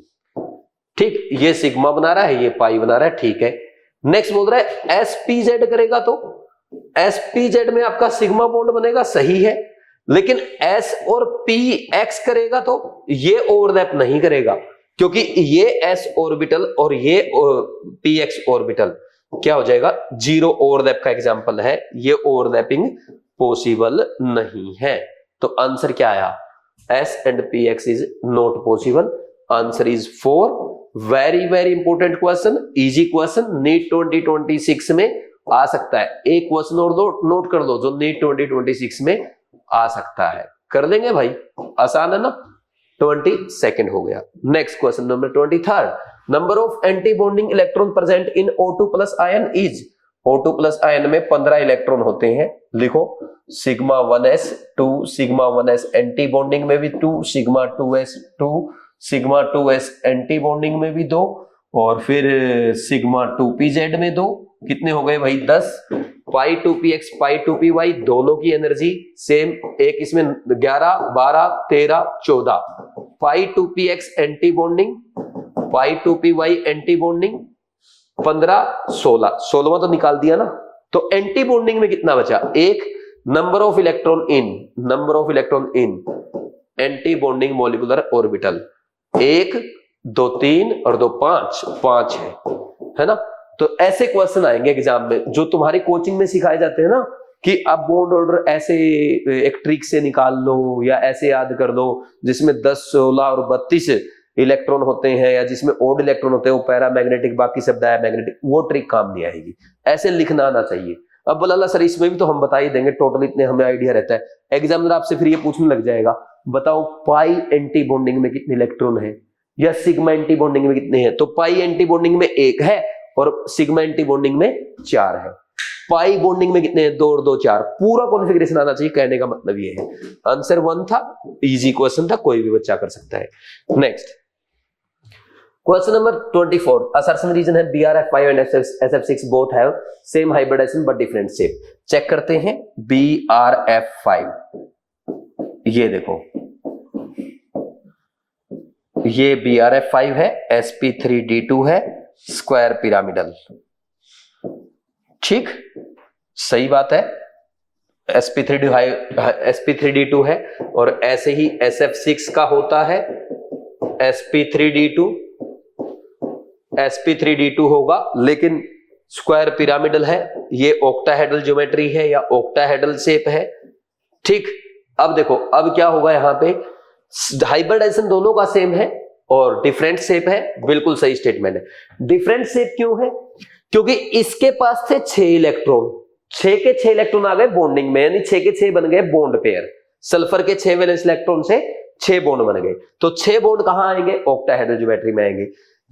ठीक, ये सिग्मा बना रहा है, ये पाई बना रहा है। ठीक है, नेक्स्ट बोल रहा है SPZ करेगा तो SPZ में आपका सिग्मा बॉन्ड बनेगा, सही है, लेकिन S और PX करेगा तो ये ओवरलैप नहीं करेगा, क्योंकि ये S ऑर्बिटल और ये PX ऑर्बिटल क्या हो जाएगा, 0 ओवरलैप का एग्जांपल है, ये ओवरलैपिंग पॉसिबल नहीं है। तो आंसर क्या आया, S and PX is not possible. Answer is 4। Very very important question, easy question, NEET 2026 में आ सकता है। एक क्वेश्चन और दो नोट कर लो जो नीट 2026 में आ सकता है, कर लेंगे भाई, आसान है ना। 22 हो गया। Next question number 23, number of anti bonding electron present in O2 plus ion is. O2 plus ion में 15 इलेक्ट्रॉन होते हैं, लिखो sigma 1s2, sigma 1s anti bonding में भी 2, sigma 2s2, sigma 2s anti bonding में भी 2, और फिर सिग्मा 2pz में 2, कितने हो गए भाई 10। पाई 2px पाई 2py दोनों की एनर्जी सेम, एक इसमें 11 12 13 14, पाई 2px एंटी बॉन्डिंग, पाई 2py एंटी बॉन्डिंग 15 16, 16वां तो निकाल दिया ना। तो एंटी बॉन्डिंग में कितना बचा, एक। Number of electron in, number of electron in anti bonding molecular orbital 1 2 3 और 2 5 है ना। तो ऐसे क्वेश्चन आएंगे एग्जाम में जो तुम्हारी कोचिंग में सिखाए जाते हैं ना, कि आप बॉन्ड ऑर्डर ऐसे एक ट्रिक से निकाल लो या ऐसे याद कर लो, जिसमें 10 16 और 32 इलेक्ट्रॉन होते हैं, या जिसमें ओड इलेक्ट्रॉन होते हैं वो पैरामैग्नेटिक बाकी सब डायमैग्नेटिक, वो ट्रिक काम नहीं आएगी। ऐसे लिखना आना चाहिए। अब बोला सर इसमें भी तो हम बता ही देंगे, टोटल इतने हमें आइडिया रहता है। एग्जामिनर आपसे फिर ये पूछने लग जाएगा, बताओ पाई एंटी बॉन्डिंग में कितने इलेक्ट्रॉन है, या सिग्मा एंटी बॉन्डिंग में कितने हैं। तो पाई एंटी बॉन्डिंग में 1 है और सिग्मा एंटी बॉन्डिंग में 4 है। पाई बॉन्डिंग में कितने हैं, 2 और 2 4। पूरा कॉन्फ़िगरेशन आना चाहिए, कहने का मतलब ये है। आंसर 1 था, इजी क्वेश्चन था, कोई भी बच्चा कर सकता है। Next question number 24, assertion reason है BRF5 and SF6 both have same hybridisation but different shape. Check करते हैं BRF5, ये देखो ये BRF5 है, sp3d2 है, स्क्वायर पिरामिडल। ठीक, सही बात है। sp3d2 है, और ऐसे ही sf6 का होता है sp3d2 होगा, लेकिन स्क्वायर पिरामिडल है, ये ऑक्टाहेड्रल ज्योमेट्री है या ऑक्टाहेड्रल शेप है। ठीक, अब देखो अब क्या होगा, यहां पे हाइब्रिडाइजेशन दोनों का सेम है और डिफरेंट शेप है, बिल्कुल सही स्टेटमेंट है। डिफरेंट शेप क्यों है? क्योंकि इसके पास थे 6 इलेक्ट्रॉन, 6 के 6 इलेक्ट्रॉन आ गए बॉन्डिंग में, यानी 6 के 6 बन गए बॉन्ड पेयर। सल्फर के 6 वैलेंस इलेक्ट्रॉन से 6 बॉन्ड बन गए, तो 6 बॉन्ड कहां आएंगे? ऑक्टाहेड्रल ज्योमेट्री में आएंगे।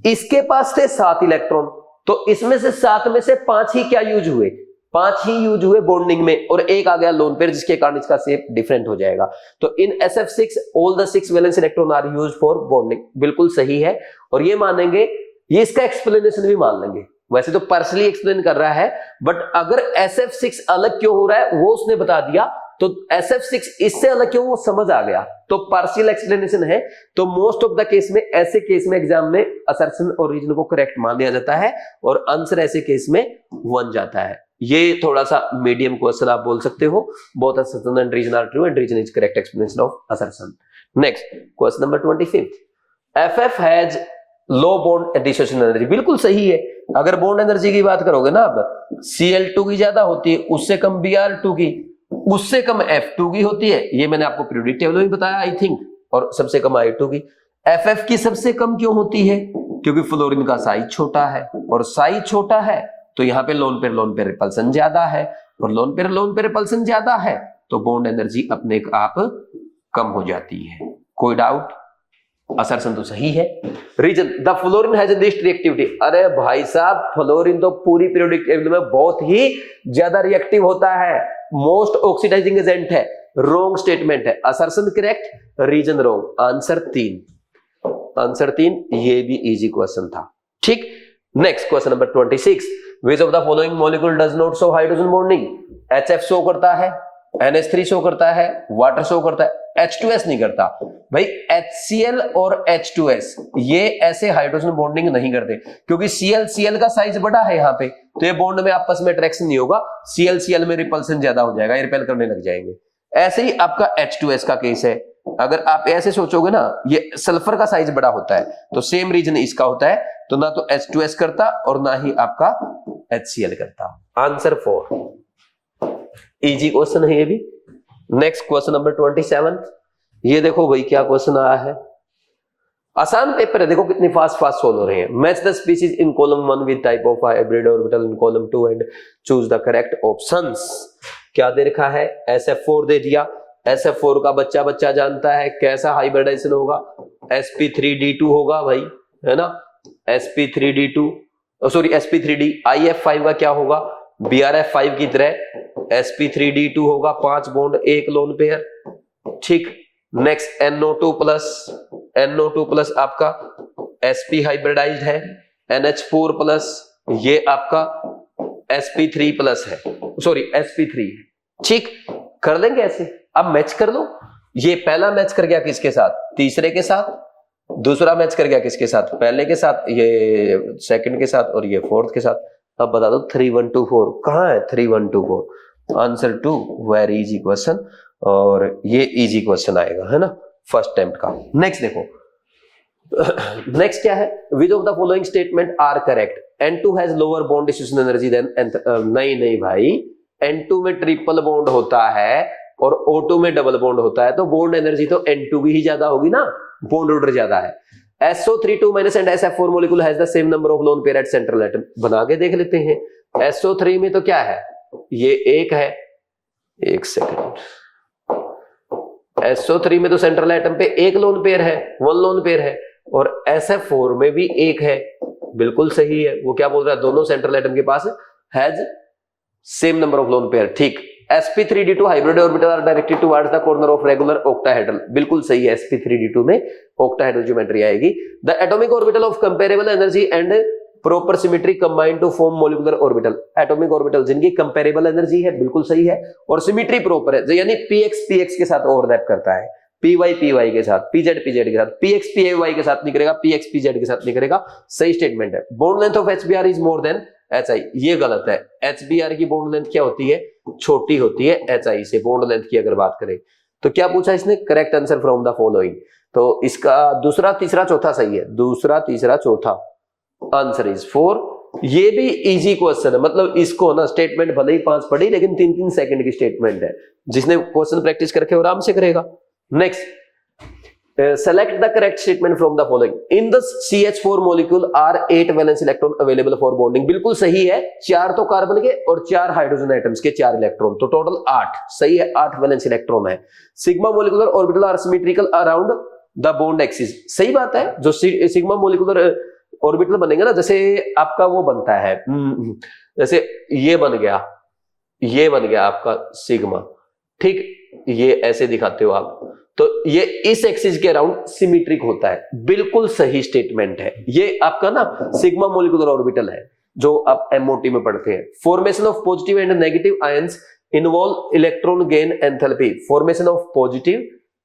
इसके पास थे 7 इलेक्ट्रॉन, तो इसमें से 7 में से 5 ही क्या यूज हुए? 5 ही यूज हुए बॉन्डिंग में, और एक आ गया लोन पेयर, जिसके कारण इसका शेप डिफरेंट हो जाएगा। तो in SF6 all the 6 valence electron are use for bonding, बिल्कुल सही है। और ये मानेंगे, ये इसका एक्सप्लेनेशन भी मान लेंगे। वैसे तो पार्शली एक्सप्लेन कर रहा है, बट अगर SF6 अलग क्यों हो रहा है वो उसने बता दिया, तो SF6 इससे अलग क्यों, वो समझ आ गया, तो पार्शियल एक्सप्लेनेशन है। तो मोस्ट ऑफ द केस में, ऐसे केस में एग्जाम में असर्शन और रीजन को करेक्ट मान लिया जाता है और आंसर ऐसे केस में 1 जाता है। ये थोड़ा सा मीडियम क्वेश्चन आप बोल सकते हो। Both assertion and reason are true and reason is correct explanation of assertion. Next question number 25, FF has low bond dissociation energy, बिल्कुल सही है। अगर बॉन्ड एनर्जी की बात करोगे ना, अब Cl2 की ज्यादा होती है, उससे कम Br2 की, उससे कम F2 की होती है, ये मैंने आपको पीरियोडिक टेबल में बताया आई थिंक, और सबसे कम I2 की। FF की सबसे कम क्यों होती है? क्योंकि फ्लोरीन का साइज छोटा है, और साइज छोटा है तो यहाँ पे लोन पेयर रिपल्सन ज्यादा है, और लोन पेयर रिपल्सन ज्यादा है तो बॉन्ड एनर्जी अपने आप कम हो जाती है। कोई डाउट? असर्शन तो सही है। Reason, the fluorine has least reactivity, अरे भाई साहब फ्लोरीन तो पूरी पीरियोडिक टेबल में बहुत ही ज्यादा रिएक्टिव होता है, मोस्ट ऑक्सीडाइजिंग एजेंट है। रॉन्ग स्टेटमेंट है। Assertion correct, reason wrong. Answer 3, answer 3, ये भी इजी क्वेश्चन था। ठीक, next question number 26, which of the following molecule does not show hydrogen bonding? HF show करता है, NH3 शो करता है, वाटर शो करता है, H2S नहीं करता। भाई HCl और H2S ये ऐसे हाइड्रोजन बॉन्डिंग नहीं करते, क्योंकि Cl का साइज बड़ा है यहाँ पे, तो ये बॉन्ड में आपस में अट्रैक्शन नहीं होगा, Cl में रिपल्सन ज्यादा हो जाएगा, रिपेल करने लग जाएंगे। ऐसे ही आपका H2S का केस है। अगर आप ऐसे सोचोगे ना, ये सल्फर का साइज बड़ा होता है, तो सेम रीजन इसका होता है, तो ना तो H2S करता और ना ही आपका HCl करता। आंसर 4, इजी क्वेश्चन है ये भी। नेक्स्ट क्वेश्चन नंबर 27, ये देखो भाई क्या क्वेश्चन आया है, आसान पेपर है, देखो कितनी फास्ट सोल्व हो रहे हैं। Match the species in column 1 with type of hybrid orbital in column 2 and choose the correct options. क्या दे रखा है? SF4 दे दिया। SF4 का बच्चा जानता है कैसा हाइब्रिडाइजेशन होगा, sp3d2 होगा भाई, है ना, sp3d2, सॉरी sp3d। IF5 का क्या होगा? BRF5 की तरह sp3d2 होगा, 5 बॉन्ड 1 लोन पेयर। ठीक, नेक्स्ट NO2 प्लस आपका sp हाइब्रिडाइज्ड है, NH4 प्लस ये आपका sp3 प्लस है, सॉरी sp3। ठीक, कर लेंगे ऐसे। अब मैच कर लो, ये पहला मैच कर गया किसके साथ? तीसरे के साथ। दूसरा मैच कर गया किसके साथ? पहले के साथ, ये सेकंड के साथ, और ये फोर्थ के साथ। अब बता दो 3 1 2 4 कहां है? 3 1 2 4, आंसर 2। वेरी इजी क्वेश्चन, और ये इजी क्वेश्चन आएगा, है ना, फर्स्ट अटेम्प्ट का। नेक्स्ट देखो, नेक्स्ट क्या है? Which of the following statement are correct? N2 has lower bond distribution energy than नहीं भाई, N2 में ट्रिपल बॉन्ड होता है और O2 में डबल बॉन्ड होता है, तो बॉन्ड एनर्जी तो N2 भी ही ज्यादा होगी ना, बॉन्ड ऑर्डर ज्यादा है। SO3 2- and SF4 molecule has the same number of lone pair at central atom. बना के देख लेते हैं। SO3 में तो क्या है? ये 1 है, 1 सेकंड। SO3 में तो सेंट्रल एटम पे 1 लोन पेयर है, 1 लोन पेयर है, और SF4 में भी 1 है, बिल्कुल सही है। वो क्या बोल रहा है? दोनों सेंट्रल एटम के पास has same number of lone pair. ठीक, sp3d2 hybrid orbital are directed towards the corner of regular octahedral, बिल्कुल सही है। sp3d2 में ऑक्टाहेड्रल ज्योमेट्री आएगी। The atomic orbital of comparable energy and proper symmetry combine to form molecular orbital. Atomic orbital जिनकी comparable energy है, बिल्कुल सही है, और सिमेट्री प्रॉपर है, यानी px के साथ ओवरलैप करता है, py के साथ, pz के साथ, px py के साथ नहीं करेगा, px pz के साथ नहीं करेगा। सही स्टेटमेंट है। Bond length of HBr is more than HI, ये गलत है। HBr की बॉन्ड लेंथ क्या होती है? छोटी होती है HI से, बॉन्ड लेंथ की अगर बात करें तो। क्या पूछा इसने? Correct answer from the following. तो इसका दूसरा तीसरा चौथा सही है, दूसरा तीसरा चौथा आंसर इज 4। ये भी इजी क्वेश्चन है, मतलब इसको ना स्टेटमेंट भले ही 5 पढ़ी लेकिन 3-3 सेकंड की स्टेटमेंट है, जिसने क्वेश्चन प्रैक्टिस करके आराम से करेगा। Next, select the correct statement from the following. In the CH4 molecule are 8 valence electron available for bonding. बिल्कुल सही है, 4 तो कार्बन के और 4 हाइड्रोजन एटम्स के 4 इलेक्ट्रॉन, तो टोटल 8 सही है, 8 वैलेंस इलेक्ट्रॉन है। Sigma molecular orbital are symmetrical around the bond axis, सही बात है। जो सिग्मा मोलिकुलर ऑर्बिटल बनेगा ना, जैसे आपका वो बनता है, जैसे ये बन गया आपका सिग्मा, ठीक, ये ऐसे दिखाते हो आप, तो ये इस एक्सिस के अराउंड सिमेट्रिक होता है। बिल्कुल सही स्टेटमेंट है। ये आपका ना सिग्मा मोलिकुलर ऑर्बिटल है जो आप एमओटी में पढ़ते हैं। Formation of positive and negative ions involve electron gain enthalpy. Formation of positive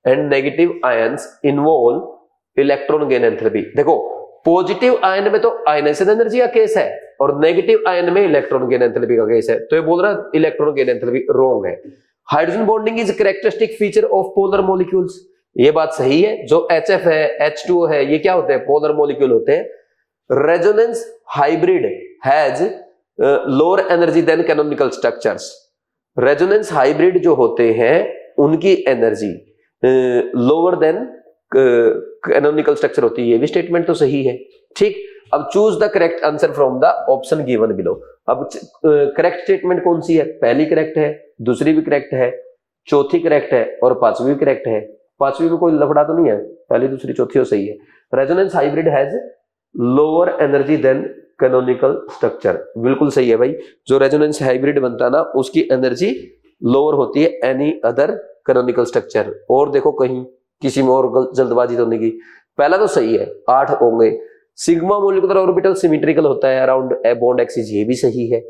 and negative ions involve electron gain enthalpy. देखो, पॉजिटिव आयन में तो आयनाइजेशन एनर्जी का केस है और नेगेटिव आयन में इलेक्ट्रॉन गेन एंथैल्पी का केस है, तो ये बोल रहा है इलेक्ट्रॉन गेन एंथैल्पी रॉन्ग है। Hydrogen bonding is characteristic feature of polar molecules, ये बात सही है। जो HF है, H2O है, ये क्या होते हैं? पोलर मॉलिक्यूल होते हैं। Resonance hybrid has lower energy than canonical structures. Resonance hybrid जो होते हैं उनकी energy lower than canonical structure होती है, ये भी स्टेटमेंट तो सही है, ठीक। अब choose the correct answer from the option given below. अब करेक्ट स्टेटमेंट कौन सी है? पहली करेक्ट है, दूसरी भी करेक्ट है, चौथी करेक्ट है और पांचवी भी करेक्ट है। पांचवी में कोई लफड़ा तो नहीं है, पहली दूसरी चौथी सही है। Resonance hybrid has lower energy than canonical structure, बिल्कुल सही है भाई। जो रेजोनेंस हाइब्रिड बनता है ना, उसकी एनर्जी लोअर होती है एनी अदर कैनोनिकल स्ट्रक्चर। और देखो कहीं किसी में और जल्दबाजी तो नहीं की, पहला तो सही है, 8 होंगे। सिग्मा मोलिकुलर ऑर्बिटल सिमेट्रिकल होता है अराउंड ए बॉन्ड एक्सिस, ये भी सही है।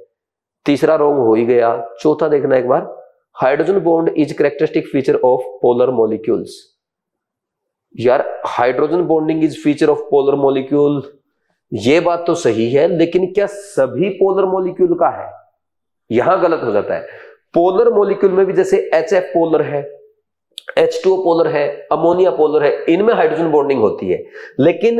तीसरा रॉन्ग हो ही गया। चौथा देखना एक बार, hydrogen bond is characteristic feature of polar molecules. यार hydrogen bonding is feature of polar molecule, ये बात तो सही है, लेकिन क्या सभी पोलर मॉलिक्यूल का है? यहां गलत हो जाता है। पोलर मॉलिक्यूल में भी जैसे HF पोलर है, H2O पोलर है, अमोनिया पोलर है, इनमें हाइड्रोजन बॉन्डिंग होती है। लेकिन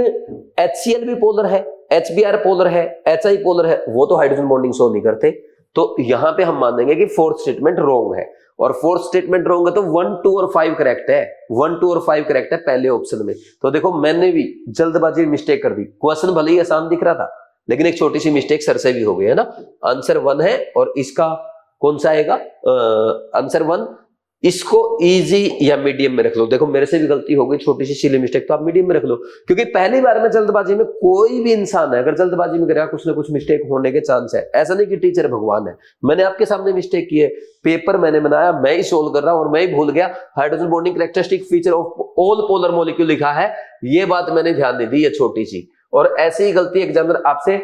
HCl भी पोलर है, HBr पोलर है, HI पोलर है, वो तो हाइड्रोजन बॉन्डिंग शो नहीं करते। तो यहां पे हम मानेंगे कि फोर्थ स्टेटमेंट रॉन्ग है, और फोर्थ स्टेटमेंट रॉन्ग है तो 1, 2 और 5 करेक्ट है। 1, 2 और 5 करेक्ट है पहले ऑप्शन में। तो देखो मैंने भी जल्दबाजी में मिस्टेक कर दी, क्वेश्चन भले ही आसान दिख रहा था लेकिन एक छोटी सी मिस्टेक सर से भी हो गई है ना। आंसर 1 है, और इसका कौन सा आएगा? आंसर 1। इसको इजी या मीडियम में रख लो। देखो मेरे से भी गलती हो गई, छोटी सी सिली मिस्टेक, तो आप मीडियम में रख लो, क्योंकि पहली बार में जल्दबाजी में कोई भी इंसान है अगर जल्दबाजी में करेगा कुछ ना कुछ मिस्टेक होने के चांस है। ऐसा नहीं कि टीचर भगवान है, मैंने आपके सामने मिस्टेक की है, पेपर मैंने बनाया, मैं ही सोल्व कर रहा हूं और मैं ही भूल गया hydrogen bonding characteristic feature of all polar molecule लिखा है, ये बात मैंने ध्यान नहीं दी, ये छोटी सी। और ऐसी ही गलती एग्जामिनर आपसे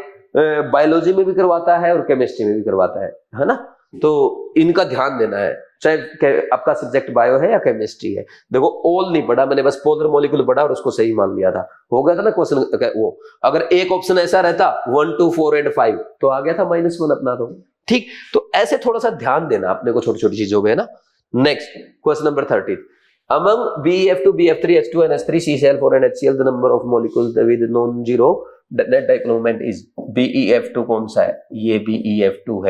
बायोलॉजी में भी करवाता है और केमिस्ट्री में भी करवाता है ना, तो इनका ध्यान देना है, चाहे आपका सब्जेक्ट बायो है या केमिस्ट्री है। देखो ऑल नहीं पढ़ा मैंने, बस पोलर मॉलिक्यूल पढ़ा और उसको सही मान लिया था, हो गया था ना क्वेश्चन। वो अगर एक ऑप्शन ऐसा रहता 1, 2, 4 एंड 5 तो आ गया था -1 अपना, तो ठीक। तो ऐसे थोड़ा सा ध्यान देना अपने को छोटी छोटी चीजों में, है ना। Next question number 30, among BeF2, BF3, H2 and H3, CCl4 and HCl the number of molecules with non-zero net dipole moment is। BeF2 कौन सा है? ये BeF2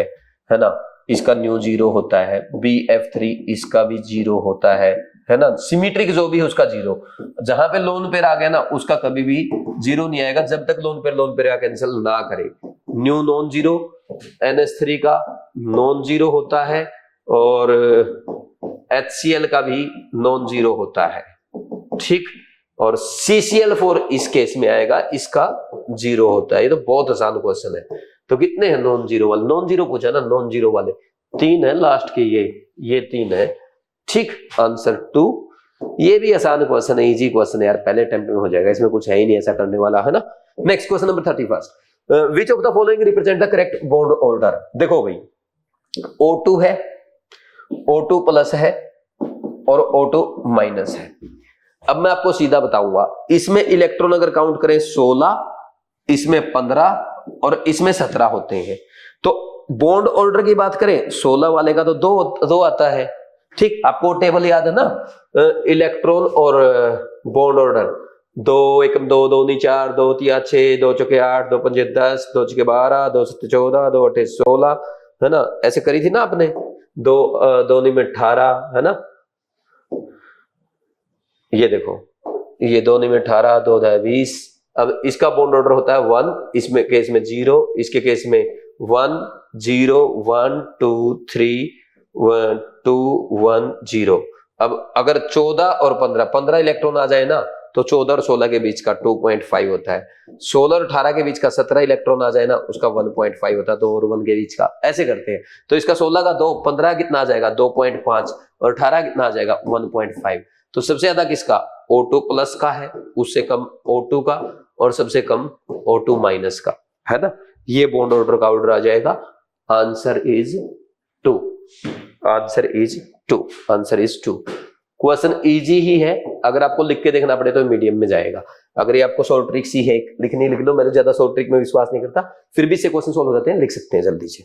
है ना, इसका न्यू 0 होता है। BF3 इसका भी 0 होता है ना। सिमेट्रिक जो भी है उसका 0, जहां पे लोन पेयर आ गया ना उसका कभी भी 0 नहीं आएगा जब तक लोन पेयर कैंसिल ना करे। न्यू नॉन 0, NH3 का नॉन 0 होता है और HCl का भी नॉन 0 होता है, ठीक। और CCl4 इस केस में आएगा, इसका 0 होता है। ये तो बहुत आसान क्वेश्चन है। तो कितने हैं नॉन 0 वाले? नॉन 0 पूछा ना, नॉन 0 वाले 3 है लास्ट के, ये 3 है, ठीक। आंसर 2। ये भी आसान क्वेश्चन है, इजी क्वेश्चन है यार, पहले अटेम्प्ट में हो जाएगा, इसमें कुछ है ही नहीं ऐसा करने वाला, है ना। Next question number 31, which of the following represent the correct bond order. देखो भाई O2 है, O2 प्लस है और O2 माइनस है। अब मैं आपको सीधा बताऊंगा, इसमें इलेक्ट्रॉन अगर काउंट करें 16, इसमें 15 और इसमें 17 होते हैं। तो बॉन्ड ऑर्डर की बात करें 16 वाले का तो दो आता है। ठीक, आपको टेबल याद है ना, इलेक्ट्रॉन और बॉन्ड ऑर्डर, 2 एकम 2, 2 नी 4, 2 तिया 6, 2 चौके 8, 2 पंजे 10, 2 छके 12, 2 सत्ते 14, 2 अठे 16, है ना, ऐसे करी थी ना आपने। 2 नी में 18, है ना, ये देखो, ये 2 नी में 18, 2 दा 20। अब इसका बॉन्ड ऑर्डर होता है 1, इसमें केस में 0, इसके केस में 1 0 1 2 3 1 2 1 0। अब अगर 14 और 15 इलेक्ट्रॉन आ जाए ना तो 14 और 16 के बीच का 2.5 होता है। 16 और 18 के बीच का 17 इलेक्ट्रॉन आ जाए ना उसका 1.5 होता है, 2 और 1 के बीच का। ऐसे करते हैं। तो इसका 16 का 2, 15 कितना आ जाएगा 2.5 और 18 कितना आ जाएगा 1.5। तो सबसे ज्यादा किसका, O2 प्लस का है, उससे कम O2 का, और सबसे कम O2 माइनस का, है ना। ये बॉन्ड ऑर्डर का ऑर्डर आ जाएगा। Answer is 2। Answer is 2। Answer is 2। Question easy ही है, अगर आपको लिख के देखना पड़े तो मीडियम में जाएगा। अगर ये आपको शॉर्ट ट्रिक सी है लिखनी, लिख लो। मैं तो ज्यादा शॉर्ट ट्रिक में विश्वास नहीं करता, फिर भी से क्वेश्चन सॉल्व हो जाते हैं, लिख सकते हैं जल्दी से।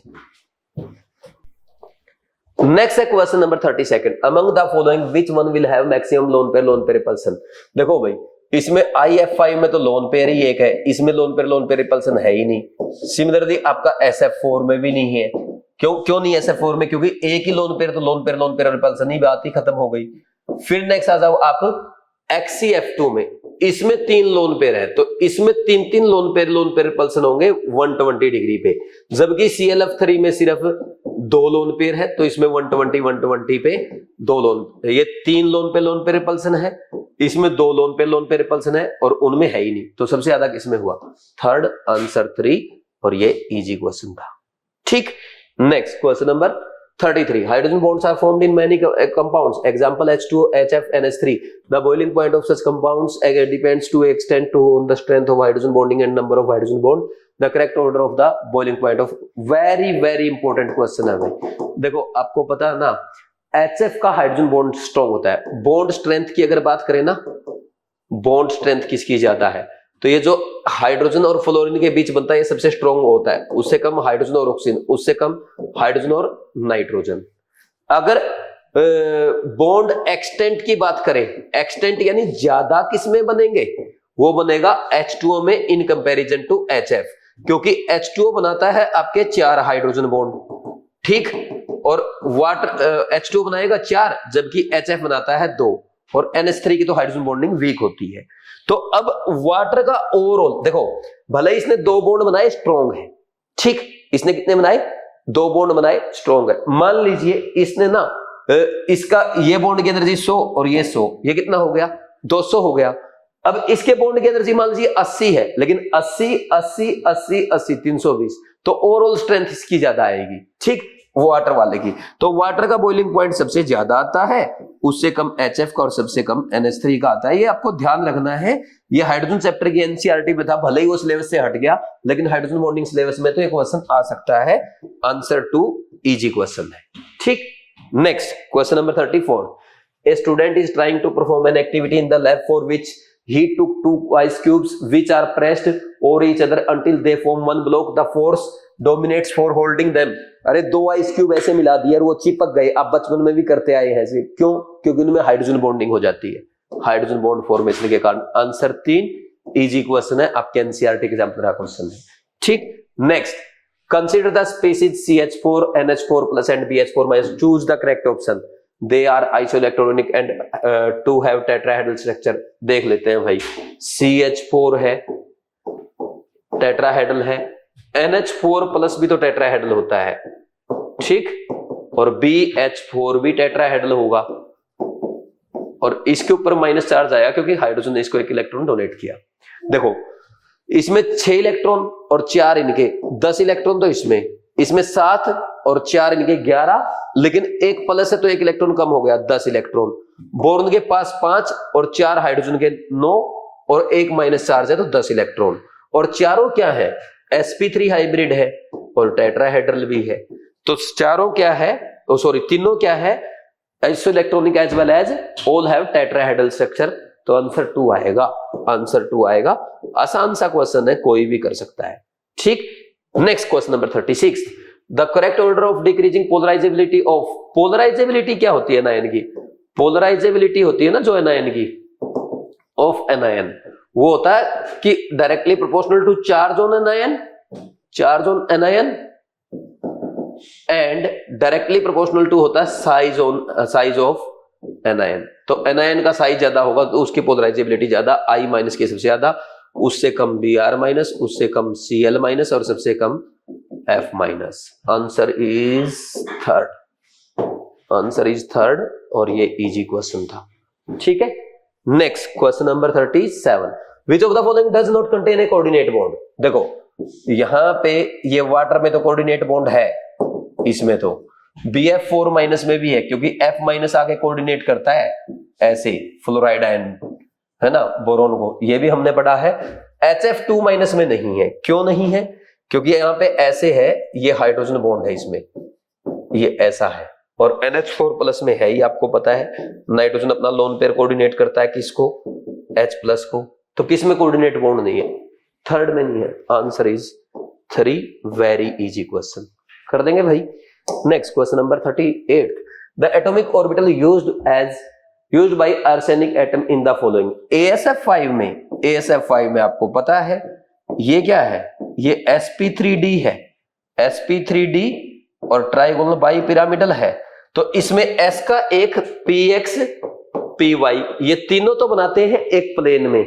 नेक्स्ट है question number 32। Among the following which one will have maximum lone pair repulsion. देखो भाई, इसमें IF5 में तो लोन पेयर ही एक है, इसमें लोन पेयर रिपल्सन है ही नहीं। सिमिलरली आपका SF4 में भी नहीं है। क्यों नहीं SF4 में? क्योंकि एक ही लोन पेयर, तो लोन पेयर रिपल्सन ही बात ही खत्म हो गई। फिर नेक्स्ट आ जाओ आप XCF2 में, इसमें 3 लोन पेयर है, तो इसमें 3 लोन पेयर रिपल्सन होंगे 120 डिग्री पे। जबकि ClF3 में सिर्फ 2 लोन पेयर है, तो इसमें 120 पे 2 लोन, ये 3 लोन पेयर रिपल्सन है, इसमें 2 लोन पेयर रिपल्सन है, और उनमें है ही नहीं। तो सबसे ज्यादा किसमें हुआ? Third, answer 3। और ये इजी क्वेश्चन था। ठीक, next question number 33. Hydrogen bonds are formed in many compounds. Example H2O, HF, NH3. The boiling point of such compounds depends to extent on the strength of hydrogen bonding and number of hydrogen bond. The correct order of the boiling point of very important question है भाई। देखो आपको पता है ना, HF का hydrogen bond strong होता है। बॉन्ड स्ट्रेंथ की अगर बात करें ना, बॉन्ड स्ट्रेंथ किसकी ज्यादा है? तो ये जो हाइड्रोजन और फ्लोरीन के बीच बनता है ये सबसे स्ट्रॉन्ग होता है। उससे कम हाइड्रोजन और ऑक्सीजन, उससे कम हाइड्रोजन और नाइट्रोजन। अगर बॉन्ड एक्सटेंट की बात करें, एक्सटेंट यानी ज्यादा किसमें बनेंगे? वो बनेगा H2O में इन कंपैरिजन टू HF, क्योंकि H2O बनाता है आपके 4 हाइड्रोजन बॉन्ड, ठीक, और वाटर H2O बनाएगा 4, जबकि HF बनाता है 2, और NH3 की तो हाइड्रोजन बॉन्डिंग वीक होती है। तो अब वाटर का ओवरऑल देखो, भले इसने 2 बॉन्ड बनाए स्ट्रॉन्ग है, ठीक, इसने कितने बनाए? 2 बॉन्ड बनाए स्ट्रॉन्ग है। मान लीजिए इसने ना इसका ये बॉन्ड की एनर्जी 100 और ये 100, ये कितना हो गया? 200 हो गया। अब इसके बॉन्ड की एनर्जी मान लीजिए 80 है, लेकिन 80 80 80 80 320, तो ओवरऑल स्ट्रेंथ इसकी ज्यादा आएगी, ठीक, वाटर वाले की। तो वाटर का बॉइलिंग पॉइंट सबसे ज्यादा आता है, उससे कम HF का और सबसे कम NH3 का आता है। ये आपको ध्यान रखना है। ये हाइड्रोजन चैप्टर की NCERT में था, भले ही वो सिलेबस से हट गया, लेकिन हाइड्रोजन बॉन्डिंग सिलेबस में तो एक क्वेश्चन आ सकता है। आंसर 2 इजी क्वेश्चन है, ठीक। Next question number 34. A student is trying to perform an activity in the lab for which he took 2 ice cubes which are pressed over each other until they form one block. The force dominates for holding them. अरे 2 ice cube ऐसे मिला दिए और वो चिपक गए। आप बचपन में भी करते आए हैं ऐसे, क्यों? क्योंकि उनमें हाइड्रोजन बॉन्डिंग हो जाती है, हाइड्रोजन बॉन्ड फॉर्मेशन के कारण। आंसर 3 इजी क्वेश्चन है, आपके NCERT के एग्जाम का क्वेश्चन है, ठीक। Next, consider the species CH4 NH4 plus and BH4 minus. Choose the correct option. They are isoelectronic and to have tetrahedral structure. देख लेते हैं भाई, CH4 है, टेट्राहेड्रल है, NH4 प्लस भी तो टेट्राहेड्रल होता है, ठीक, और BH4 भी टेट्राहेड्रल होगा, और इसके ऊपर माइनस चार्ज आया क्योंकि हाइड्रोजन ने इसको 1 इलेक्ट्रॉन डोनेट किया। देखो इसमें 6 इलेक्ट्रॉन और 4 इनके, 10 इलेक्ट्रॉन तो इसमें 7 और 4 इनके 11, लेकिन 1 प्लस है तो 1 इलेक्ट्रॉन कम हो गया, 10 इलेक्ट्रॉन। बोरॉन के पास 5 और 4 हाइड्रोजन के 9 और 1 माइनस चार्ज है तो 10 इलेक्ट्रॉन। और चारों क्या है? sp3 हाइब्रिड है और टेट्राहेड्रल भी है। तो चारों क्या है, तीनों क्या है? Isoelectronic as well as all have tetrahedral structure. तो आंसर 2 आएगा, आंसर 2 आएगा। आसान सा क्वेश्चन है, कोई भी कर सकता है, ठीक। Next question number 36. The correct order of decreasing polarisability of, polarisability क्या होती है एनायन की, पोलराइजेबिलिटी होती है ना जो एनायन की, ऑफ एनायन, वो होता है कि directly proportional to charge on anion, charge on anion, and directly proportional to होता है साइज ऑफ एनायन। तो एनायन का साइज ज्यादा होगा तो उसकी पोलराइजेबिलिटी ज्यादा, I माइनस के सबसे ज्यादा, उससे कम Br माइनस, उससे कम Cl माइनस और सबसे कम F minus. Answer is third, answer is third, और ये इजी क्वेश्चन था। ठीक है, next question number 37, which of the following does not contain a coordinate bond. देखो यहां पे ये वाटर में तो कोऑर्डिनेट बॉन्ड है, इसमें तो BF4 माइनस में भी है क्योंकि F माइनस आके कोऑर्डिनेट करता है ऐसे फ्लोराइड आयन, है ना, बोरोन को, ये भी हमने पढ़ा है। HF2 माइनस में नहीं है, क्यों नहीं है, क्योंकि यहाँ पे ऐसे है, ये हाइड्रोजन बॉन्ड है इसमें, ये ऐसा है, और NH4 प्लस में है, ये आपको पता है। नाइट्रोजन अपना लोन पेयर कोऑर्डिनेट करता है किसको, H प्लस को, तो किस में कोऑर्डिनेट बॉन्ड नहीं है, थर्ड में नहीं है। Answer is 3, very easy question, कर देंगे भाई। Next question number 38, the atomic orbital used by arsenic atom in the following. ASF5 में आपको पता है ये क्या है, ये sp3d है, sp3d और ट्राइगोनल बाई पिरामिडल है, तो इसमें s का एक px py, ये तीनों तो बनाते हैं एक प्लेन में